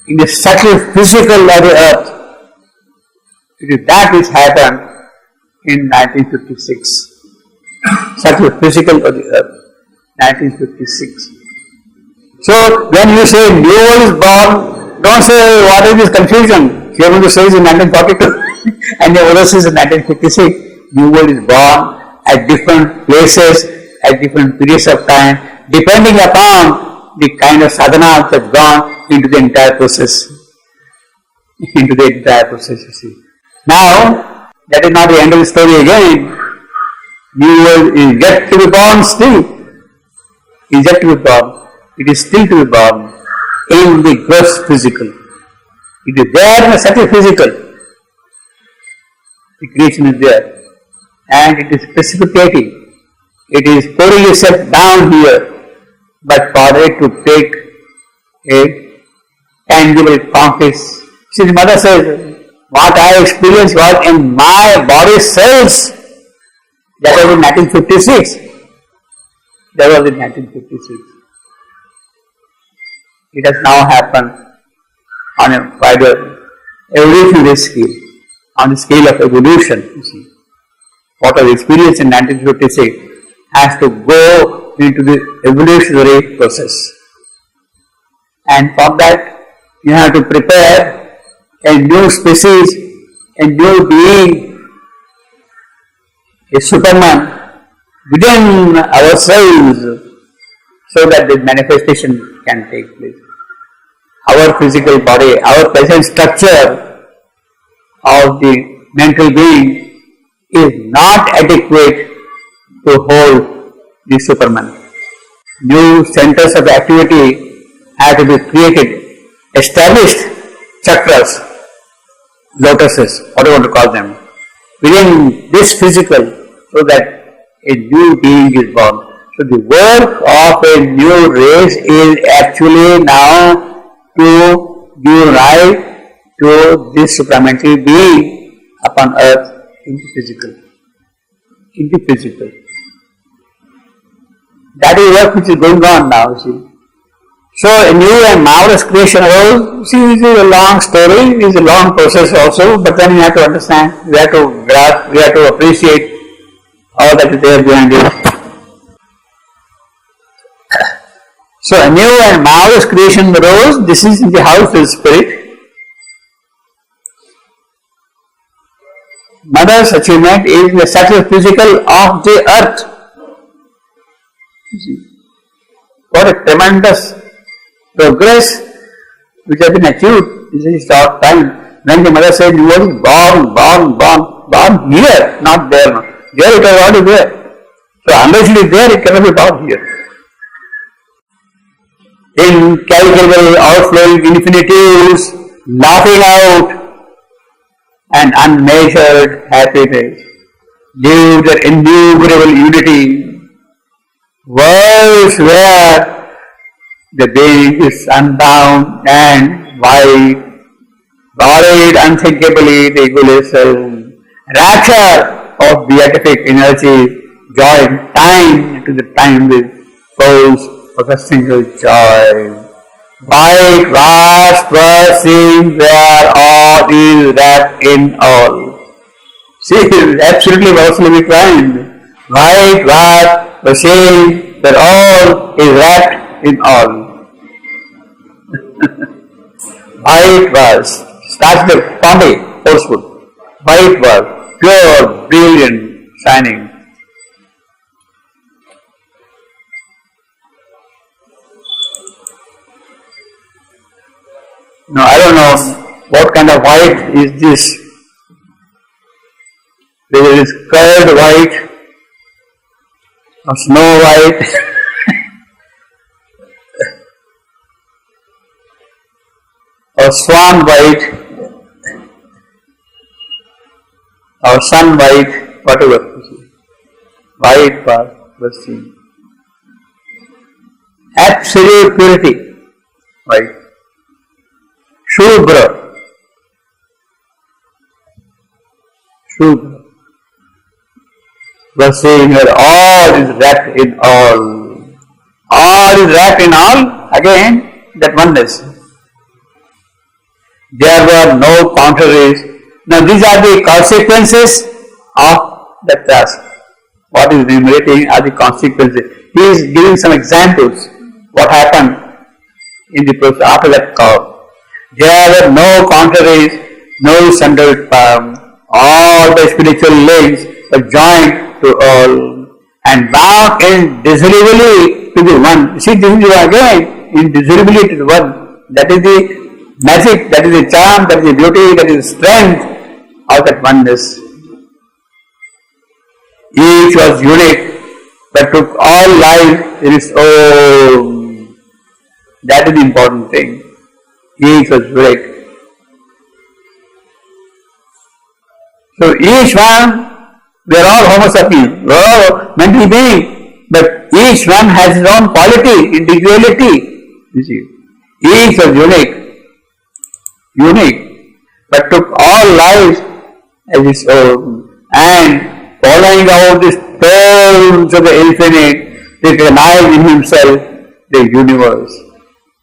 S1: in the subtle physical of the earth. It is that which happened in 1956. Subtle physical of the earth, 1956. So when you say new world is born, don't say what is this confusion. You are going to say in 1942 and the other says in 1956. New world is born at different places, at different periods of time, depending upon the kind of sadhana that has gone into the entire process. You see. Now, that is not the end of the story again. New world is yet to be born still. Is yet to be born. It is still to be born in the gross physical. It is there in the subtle physical. The creation is there. And it is precipitating. It is pouring itself down here. But for it to take a tangible concrete. See, the mother says, what I experienced was in my body cells. That was in 1956. That was in 1956. It has now happened on a wider evolutionary scale, on the scale of evolution, you see. What was experienced in 1956 has to go into the evolutionary process. And for that, you have to prepare a new species, a new being, a Superman within ourselves, so that the manifestation can take place. Our physical body, our present structure of the mental being is not adequate to hold the Superman. New centers of activity have to be created, established chakras, lotuses, whatever you want to call them, within this physical, so that a new being is born. So the work of a new race is actually now to give rise to this supramental being upon earth in the physical. In the physical. That is work which is going on now, see. So a new and marvelous creation arose. See, it is a long story, it is a long process also, but then you have to understand, we have to grasp, we have to appreciate all that is there behind it. So a new and marvelous creation arose. This is in the house of the spirit. Mother's achievement is the subtle physical of the earth. You see, what a tremendous progress which has been achieved in this short time. When the mother said, you were born here, not there. There it was already there. So unless it is there, it cannot be born here. Incalculable outflowing infinitudes, laughing out, and unmeasured happiness, due to innumerable unity, worlds where the being is unbound and wide, buried unthinkably the egoism, rapture of beatific energy, join time to the timeless pose of a single joy. White, vast, world where all is wrapped in all. See, it is absolutely absolutely kind. White, vast, world where all is wrapped in all. White vast, starts with Bombay, Portswood. White vast, pure, brilliant, shining. Now, I don't know what kind of white is this. Whether it is curled white or snow white or swan white or sun white, whatever. White was seen. Absolute purity, white. Shubra. Was saying that all is wrapped in all. All is wrapped in all, again, that oneness. There were no contraries. Now these are the consequences of that task. What is enumerating are the consequences. He is giving some examples. What happened in the process after that call. There were no contraries, no sundered palm. All the spiritual links were joined to all and bound indissolubly to the one. See, this is again indissolubly to the one. That is the magic, that is the charm, that is the beauty, that is the strength of that oneness. Each was unique, but took all life in its own. That is the important thing. Each was unique. So each one, we are all Homo sapiens, we are all mental beings, but each one has his own quality, individuality. You see, each was unique, but took all lives as its own, and following out these terms of the infinite, recognized in himself the universe.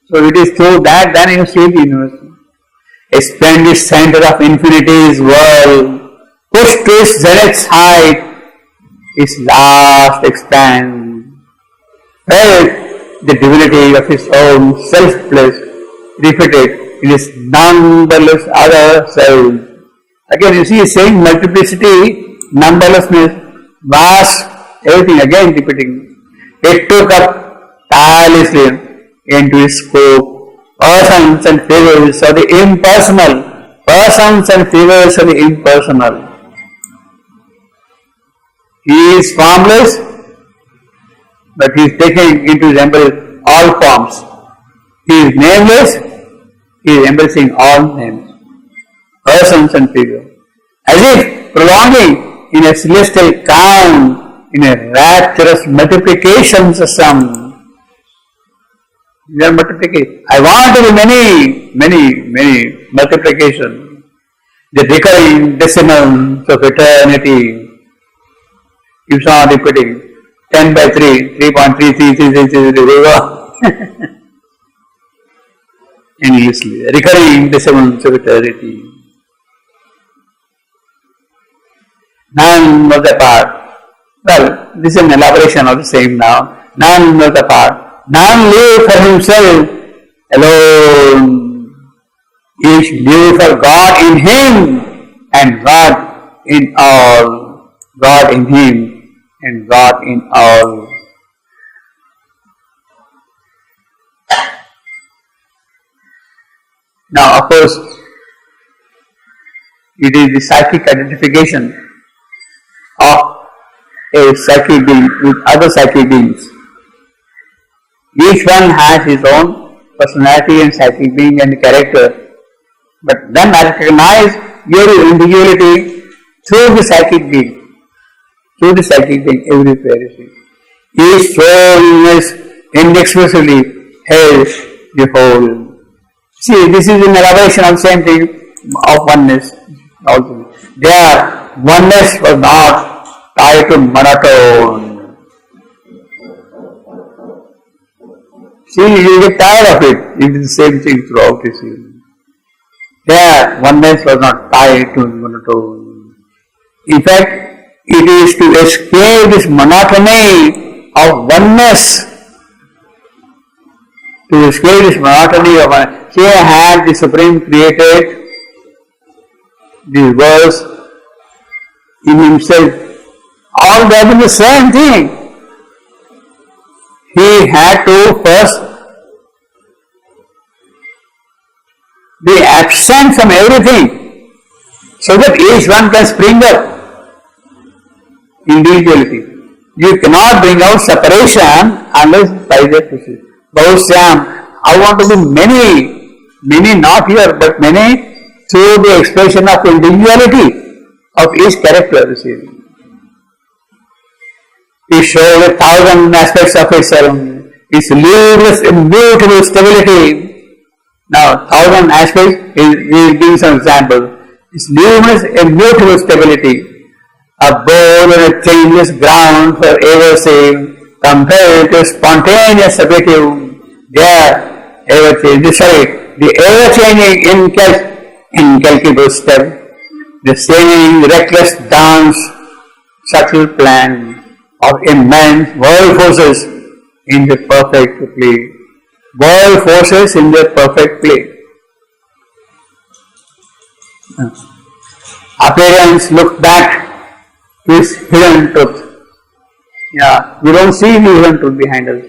S1: So it is through that then you see the universe. A splendid center of infinity's world, pushed to its zenith's height, its last expanse, felt the divinity of his own self-place repeated in his numberless other selves. Again you see saying multiplicity, numberlessness, vast, everything again repeating. It took up tirelessly into its scope persons and figures of the impersonal, persons and figures of the impersonal. He is formless, but he is taking into his embrace all forms. He is nameless, he is embracing all names, persons and figures, as if prolonging in a celestial count, in a rapturous multiplication system. They are multiplication. I want to be many multiplication. The recurring decimals of eternity. You saw repeating 10 by 3, 3.333333 endlessly. Recurring decimals of eternity. None was apart. Well, this is an elaboration of the same now. None was apart. None lived for himself alone. Each lived for God in him and God in all. God in him and God in all. Now, of course, it is the psychic identification of a psychic being with other psychic beings. Each one has his own personality and psychic being and character, but then I recognize your individuality through the psychic being. Through the psychic being everywhere you see. Each soul is inexpressibly held the whole. See, this is an elaboration of the same thing of oneness also. Their oneness was not tied to monotone. See, you get tired of it. It is the same thing throughout this year. Their oneness was not tied to monotone. In fact, it is to escape this monotony of oneness. To escape this monotony of oneness. Here had the Supreme created these worlds in himself. All that is the same thing. He had to first be absent from everything so that each one can spring up individuality. You cannot bring out separation unless by that process. Bhaushyam, I want to be many not here but many through the expression of individuality of each character. He showed 1,000 aspects of itself, its luminous, immutable stability. Now, 1,000 aspects, we will give some example. Its luminous, immutable stability, a bold and a changeless ground for ever same, compared to spontaneous subjective, there, ever changing, the ever changing, incalculable step, the seeming reckless dance, subtle plan of immense world forces in the perfect play. World forces in their perfect play. Appearance look back to his hidden truth. Yeah, we don't see the hidden truth behind us.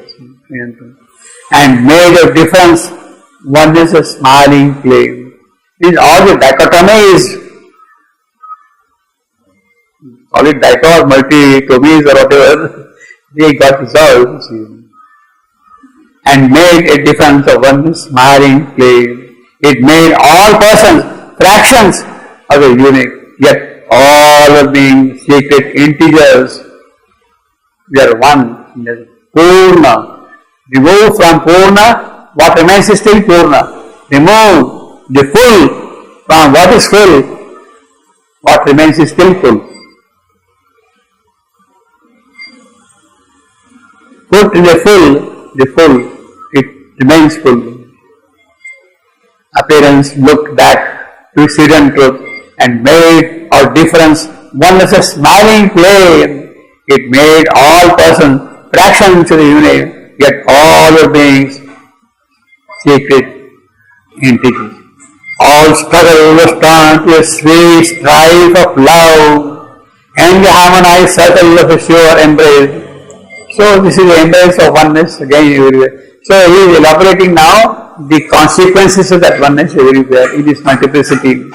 S1: And made a difference. One is a smiling play. These all the dichotomies. call it dicot, multi-tomies or whatever, they got resolved and made a difference of one smiling flame. It made all persons fractions of a unit, yet all are being secret integers. We are one. Purna. Remove from Purna, what remains is still Purna. Remove the full from what is full, what remains is still full. Put in the full, it remains full. Appearance looked back to its hidden truth and made our difference one as a smiling flame. It made all persons fractions of the unit, yet all the beings secret entities. All struggle was turned to a sweet strife of love and the harmonized circle of a sure embrace. So this is the embrace of oneness again everywhere. So he is elaborating now the consequences of that oneness everywhere in this multiplicity.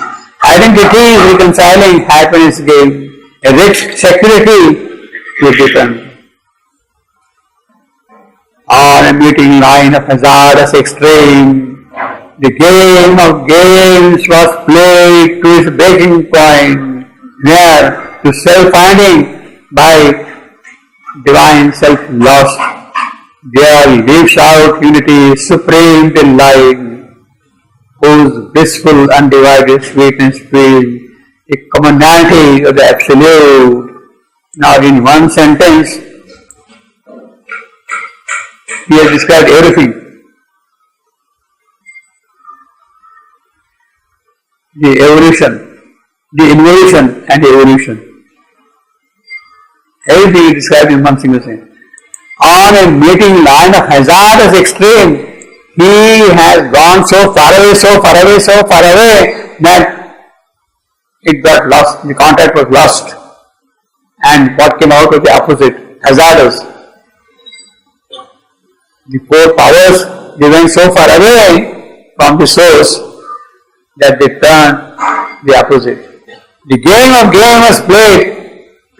S1: Identity is reconciling, happiness gain, a rich security to different. On a meeting line of hazardous extreme, the game of games was played to its breaking point, where to self-finding by divine self-lost, there lives out unity, supreme delight, whose blissful undivided sweetness feels a commonality of the Absolute. Now in one sentence, he has described everything. The evolution, the involution and the evolution. Everything is described in one single sentence. On a meeting line of hazardous extreme, he has gone so far away that it got lost, the contact was lost. And what came out of the opposite, hazardous. The four powers, they went so far away from the source that they turned the opposite. The game of game was played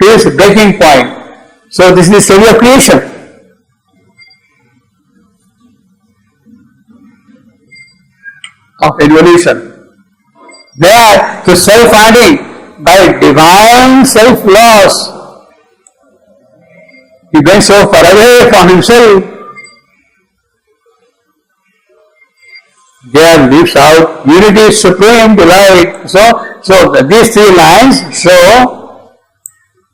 S1: to its breaking point. So this is the story of creation. Of evolution. There to self-finding by divine self-loss. He went so far away from himself. There lives out unity, supreme delight. So these three lines show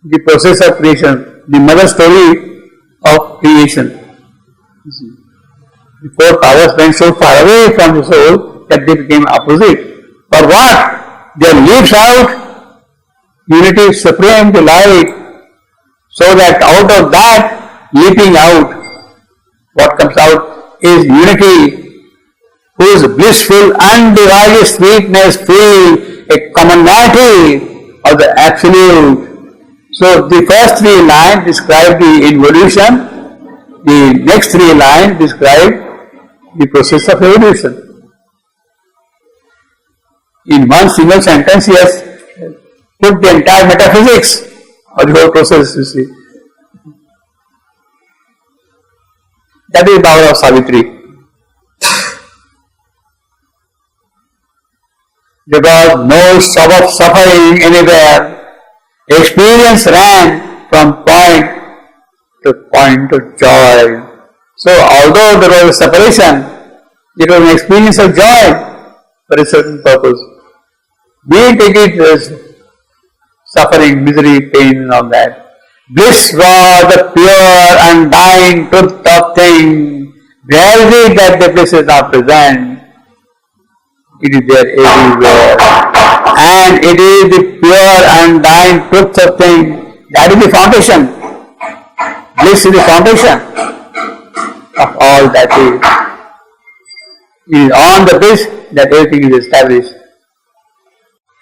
S1: the process of creation, the mother story of creation. The four powers went so far away from the soul that they became opposite. For what? There lives out unity, supreme delight, so that out of that leaping out, what comes out is unity, whose blissful undivided sweetness feel a commonality of the Absolute. So the first three lines describe the involution, the next three lines describe the process of evolution. In one single sentence he has put the entire metaphysics of the whole process, you see. That is the power of Savitri. Because no sob of suffering anywhere, experience ran from point to point of joy. So although there was a separation, it was an experience of joy for a certain purpose. We take it as suffering, misery, pain and all that. Bliss was the pure, undying truth of things. Where is it that the bliss is not present? It is there everywhere. And it is the pure, undying truth of things. That is the foundation. Bliss is the foundation of all that is. It is on the bliss that everything is established.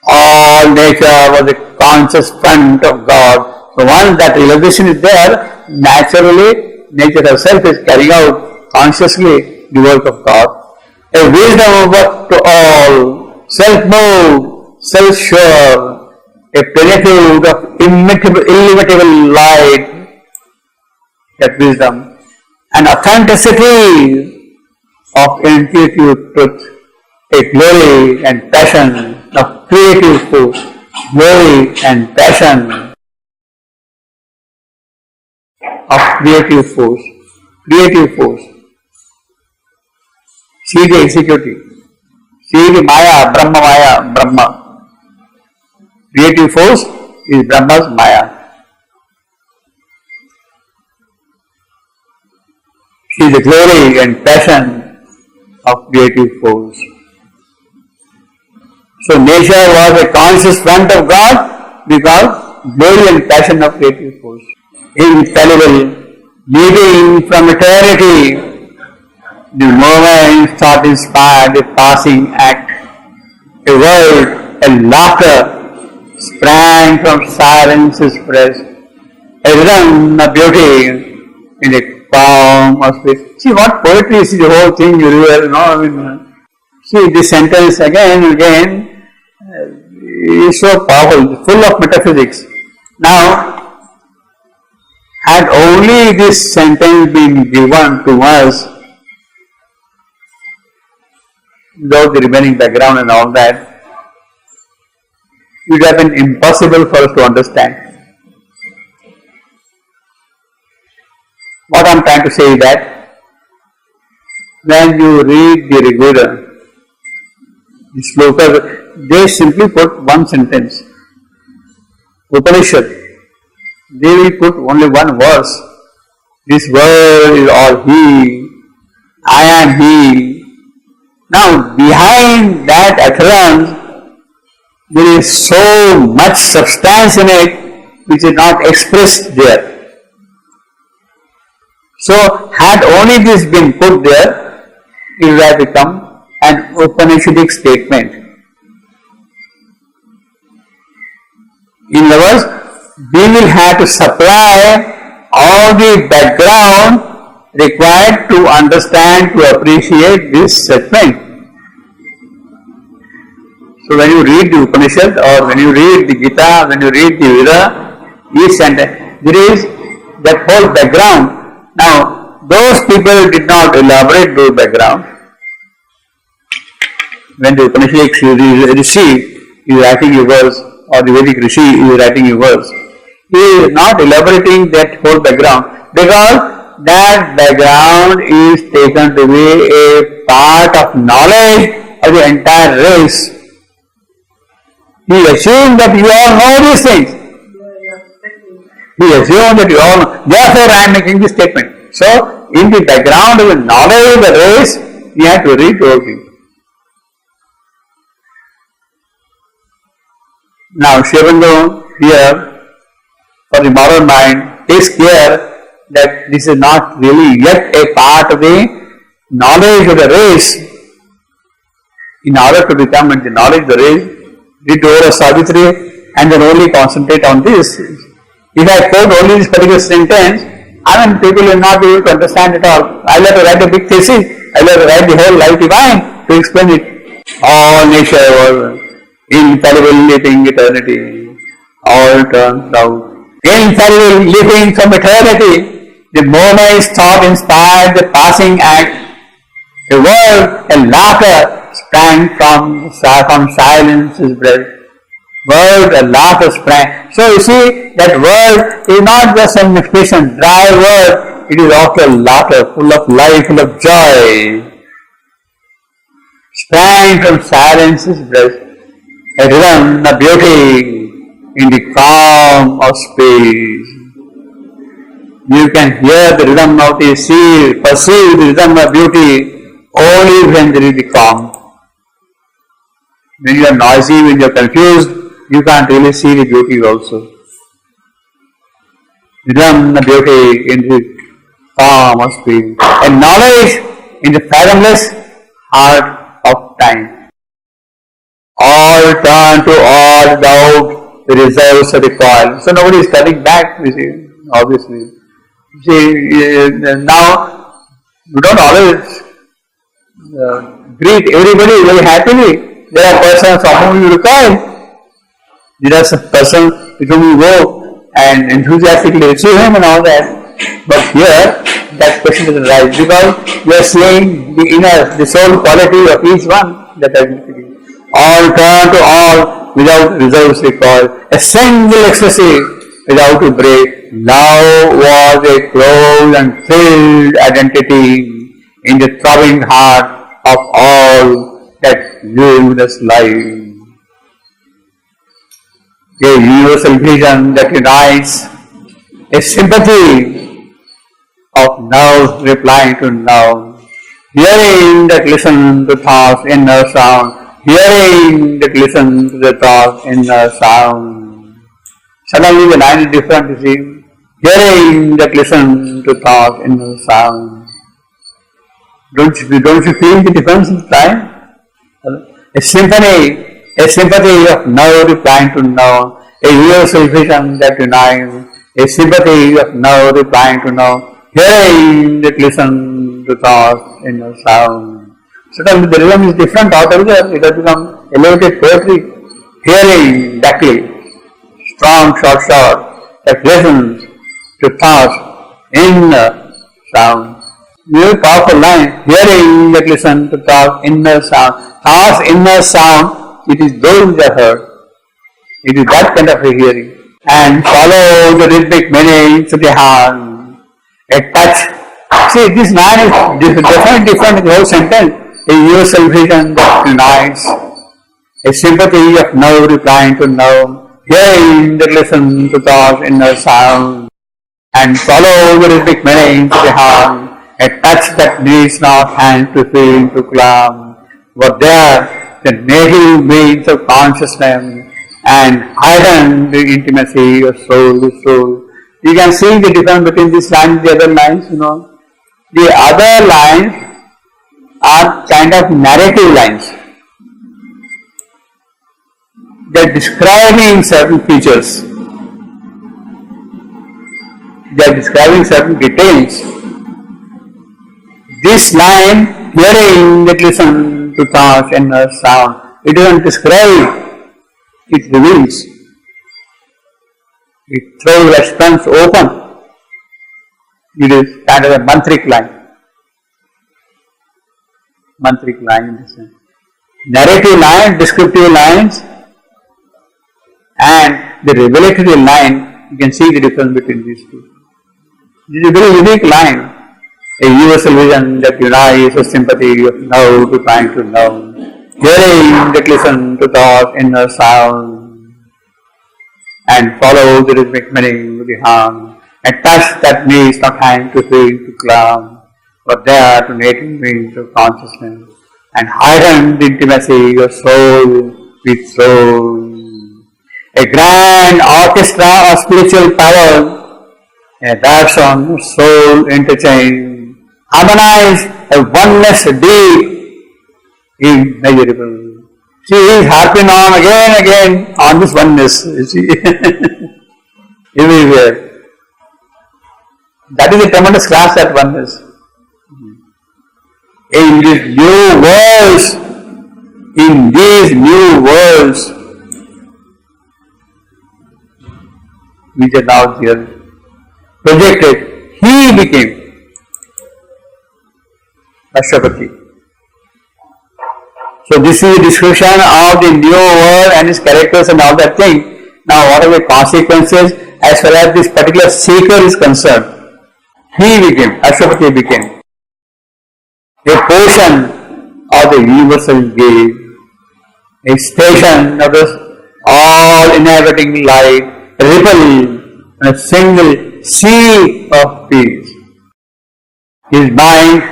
S1: All nature was a conscious front of God. So once that realization is there, naturally nature herself is carrying out consciously the work of God. A wisdom of work to all, self-moved, self-sure, a plenitude of illimitable light, that wisdom, and authenticity of intuitive truth, a glory and passion of creative force, glory and passion of creative force. See the executive, see the Maya, Brahma. Creative force is Brahma's Maya. See the glory and passion of creative force. So nature was a conscious front of God because glory and passion of creative force. Infallible, leading from eternity, the moment thought inspired a passing act. A word, a laughter sprang from silence's breast. A rhythm, a beauty in a calm of space. See what poetry is, the whole thing you hear, see this sentence again and again is so powerful, full of metaphysics. Now, had only this sentence been given to us, without the remaining background and all that, it would have been impossible for us to understand. What I am trying to say is that when you read the Rigveda, the slokas, they simply put one sentence. Upanishad, they will put only one verse. This world is all He, I am He. Now behind that utterance, there is so much substance in it which is not expressed there. So had only this been put there, it would have become an Upanishadic statement. In other words, we will have to supply all the background required to understand, to appreciate this statement. So when you read the Upanishad or when you read the Gita, when you read the Veda, each sentence, there is that whole background. Now, those people did not elaborate those background. When the Upanishadic Rishi is writing a verse or the Vedic Rishi is writing a verse, he is not elaborating that whole background because that background is taken to be a part of knowledge of the entire race. He assumed that you all know these things. He assumed that you all know. Therefore, I am making this statement. So, in the background of the knowledge of the race, you have to read those things. Now, Sri Aurobindo here, for the modern mind, takes care that this is not really yet a part of the knowledge of the race. In order to become the knowledge of the race, read over Savitri and then only concentrate on this. If I quote only this particular sentence, people will not be able to understand it all. I will have to write a big thesis, I will have to write the whole life divine to explain it. All nature was infallible living eternity, all turns out. Infallible living from eternity, the moment's thought inspired the passing act. A word, a laughter sprang from silence's breath. Word, a laughter sprang. So you see, that word is not just an expression, dry word, it is also laughter, full of life, full of joy. Sprang from silence's breath. A rhythm, a beauty in the calm of space. You can hear the rhythm of the sea, perceive the rhythm of beauty only when there is the calm. When you are noisy, when you are confused, you can't really see the beauty also. Rhythm, the beauty in the calm of space. And knowledge in the fathomless heart of time. All turn to all doubt, the results of the coil. So nobody is turning back, you see, obviously. See, now, you don't always greet everybody very happily. There are persons of whom you recoil. There are some person with whom you go and enthusiastically receive him and all that. But here, that question doesn't arise because you are seeing the inner, the soul quality of each one that has been. All turn to all without reserves recall, a single ecstasy without a break. Love was a close and filled identity in the throbbing heart of all that lived this life. A universal vision that unites, a sympathy of nerves replying to nerves, hearing that listen to thoughts inner sound, hearing that listen to the thoughts inner sound. Suddenly the line is different, you see. Hearing that listen to thoughts inner sound. Don't you feel the difference in time? A sympathy of nerve replying to nerve, a universal vision that unites, a sympathy of nerve replying to nerve, hearing that listen to thoughts in the sound. Suddenly the rhythm is different altogether, it has become elevated poetry, hearing exactly, strong short that listens to thoughts in the sound. Very powerful line, hearing that listen to thoughts inner sound. Thoughts inner sound, it is those which are heard. It is that kind of a hearing. And follow the rhythmic meaning to the hand. A touch. See, this line is definitely different in the whole sentence. A universal vision that unites. A sympathy of nerve replying to nerve. Hearing that listen to thoughts inner sound. And follow the rhythmic meaning to the hand. A touch that needs not hand to feel to climb. But there, the native means of consciousness and heighten the intimacy of soul to soul. You can see the difference between this line and the other lines, you know. The other lines are kind of narrative lines. They are describing certain features. They are describing certain details. This line, hearing that listen to thoughts and sound, it doesn't describe, it reveals. It throws expanse open. It is kind of a mantric line. Mantric line in the sense. Narrative line, descriptive lines, and the revelatory line, you can see the difference between these two. This is a very unique line. A universal vision that unites a sympathy of now to trying to know, hearing that listen to thoughts inner sound, and follow the rhythmic meaning with the hand, and touch that needs not hand to feel to climb, but there to native means of consciousness, and heighten the intimacy of soul with soul. A grand orchestra of spiritual power, a dance on soul interchange, harmonize a oneness deep, immeasurable. She is harping on again and again on this oneness, you see, everywhere. That is a tremendous class, that oneness. In these new worlds, which are now here projected, he became Ashwapati. So this is a description of the new world and its characters and all that thing. Now what are the consequences as far as this particular seeker is concerned? He became, Ashwapati became a portion of the universal wave, a station of the all-inhabiting light, a ripple in a single sea of peace. His mind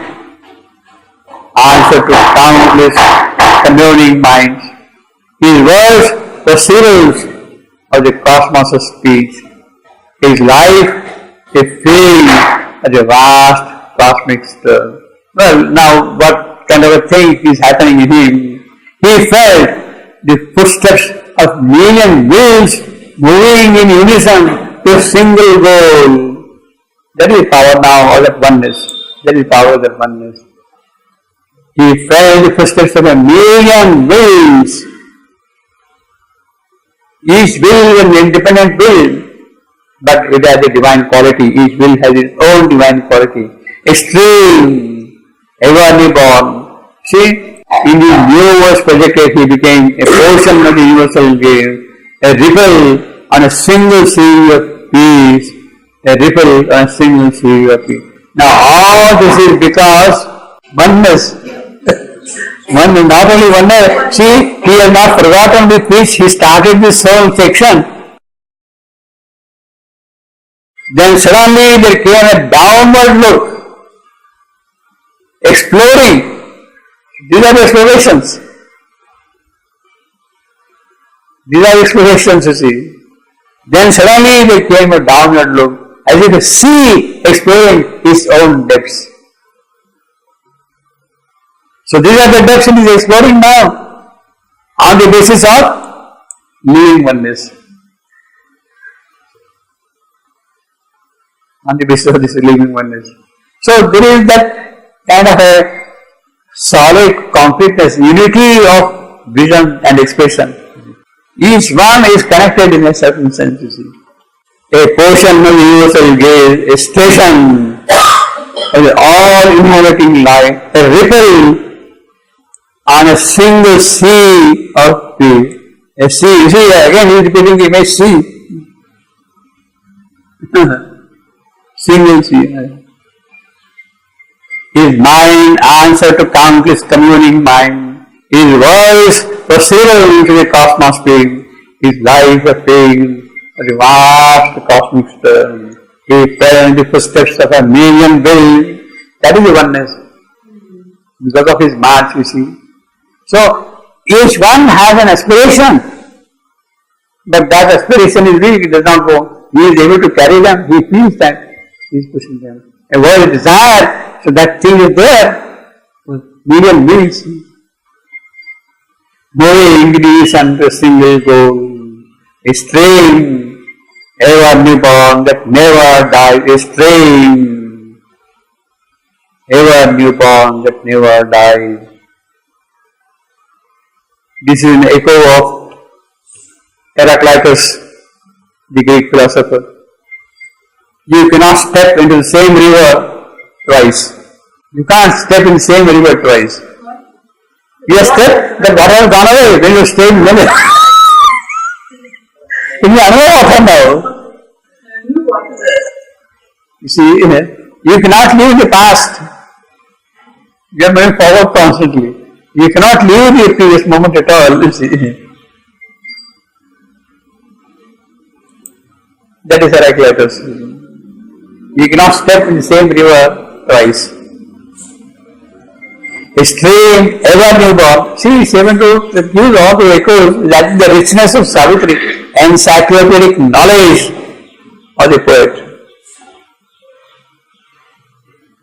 S1: answered to countless communing minds. His words were syllables of the cosmos' speech. His life a field as a vast cosmic stir. Well, now what kind of a thing is happening in him? He felt the footsteps of million wheels moving in unison to a single goal. That is power now, all that oneness. That is power of that oneness. He felt the footsteps of a million wheels Each will is an independent will, but it has a divine quality. Each will has its own divine quality. Extreme, ever newborn. See, in the universe projected, he became a portion of the universal game, a ripple on a single sea of peace, a ripple on a single sea of peace. Now all this is because oneness. One, not only oneness, see, he has not forgotten with which he started this whole section. Then suddenly there came a downward look, exploring. These are explorations. These are explorations, you see. Then suddenly there came a downward look, as if the sea exploring its own depths. So these are the depths it is exploring now, on the basis of living oneness. On the basis of this living oneness. So there is that kind of a solid completeness, unity of vision and expression. Each one is connected in a certain sense, you see. A portion of the universal gaze, a station of the all-inhabiting light, a ripple on a single sea of peace. A sea, you see, again he is repeating the image sea. Single sea. His mind answered to countless communing mind. His voice proceeded into the cosmos field. His life a field of the vast cosmic stern. He fell in the footsteps of a million will. That is the oneness. Because of his march, you see. So, each one has an aspiration, but that aspiration is weak, it does not go. He is able to carry them, he feels that he is pushing them. A word desire, so that thing is there, million wills. Moving these unto a single goal, a strain, ever newborn that never dies, a strain, ever newborn that never dies. This is an echo of Heraclitus, the Greek philosopher. You cannot step into the same river twice. You can't step in the same river twice. You have stepped, that water has gone away, then you stay in the middle. You know now. You see, you cannot leave the past. You are moving forward constantly. You cannot leave the previous moment at all, you see. That is Heraclitus. You cannot step in the same river twice. A stream ever newborn. See, it's able to use all the echoes, that is the richness of Savitri, encyclopedic knowledge of the poet.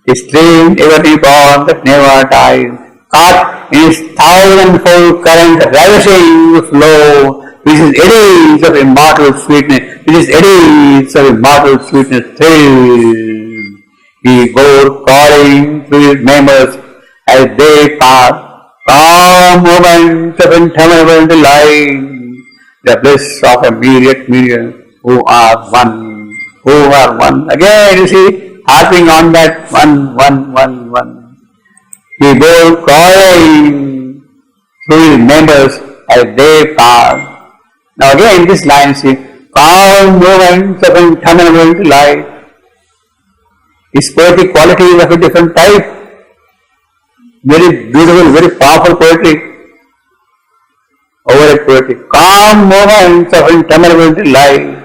S1: A stream ever newborn that never dies, caught in its thousandfold current ravishing the flow, which is eddies of immortal sweetness, which is eddies of immortal sweetness thrill. He goes calling through his members as they pass, calm moments of interminable delight, the bliss of a myriad million who are one, who are one. Again, you see, harping on that one. He goes calling through his members as they pass. Now again, this line, see, calm moments of interminable delight. His poetic quality is of a different type. Very beautiful, very powerful poetry. Over a poetry. Calm moments of interminable delight.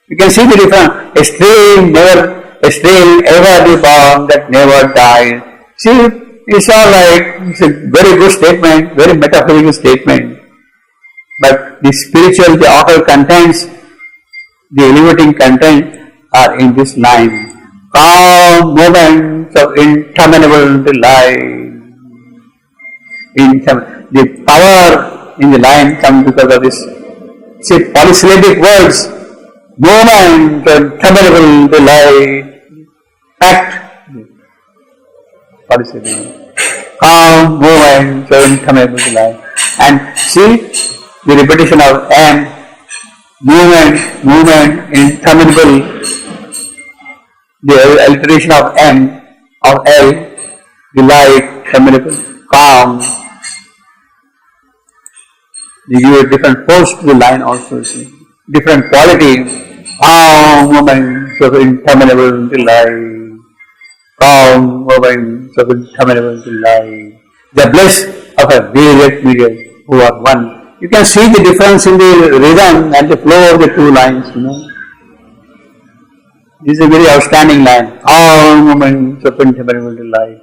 S1: You can see the difference. A stream ever be born that never dies. See, it's all right. It's a very good statement, very metaphysical statement. But the spiritual, the author contents, the elevating content are in this line. Calm moments of interminable delight. The power in the line comes because of this. See, polysyllabic words. Moment of interminable delight. Fact. Polysyllabic. Calm moments of interminable delight. And see the repetition of M movement, interminable, the alteration of M, of L, the light, interminable, calm. You give a different force to the line also, see. Different quality, calm movement, so interminable delight, calm movement, so interminable delight. The bliss of a varied medium who are one. You can see the difference in the rhythm and the flow of the two lines, you know. This is a very outstanding line. Calm movement, so interminable delight.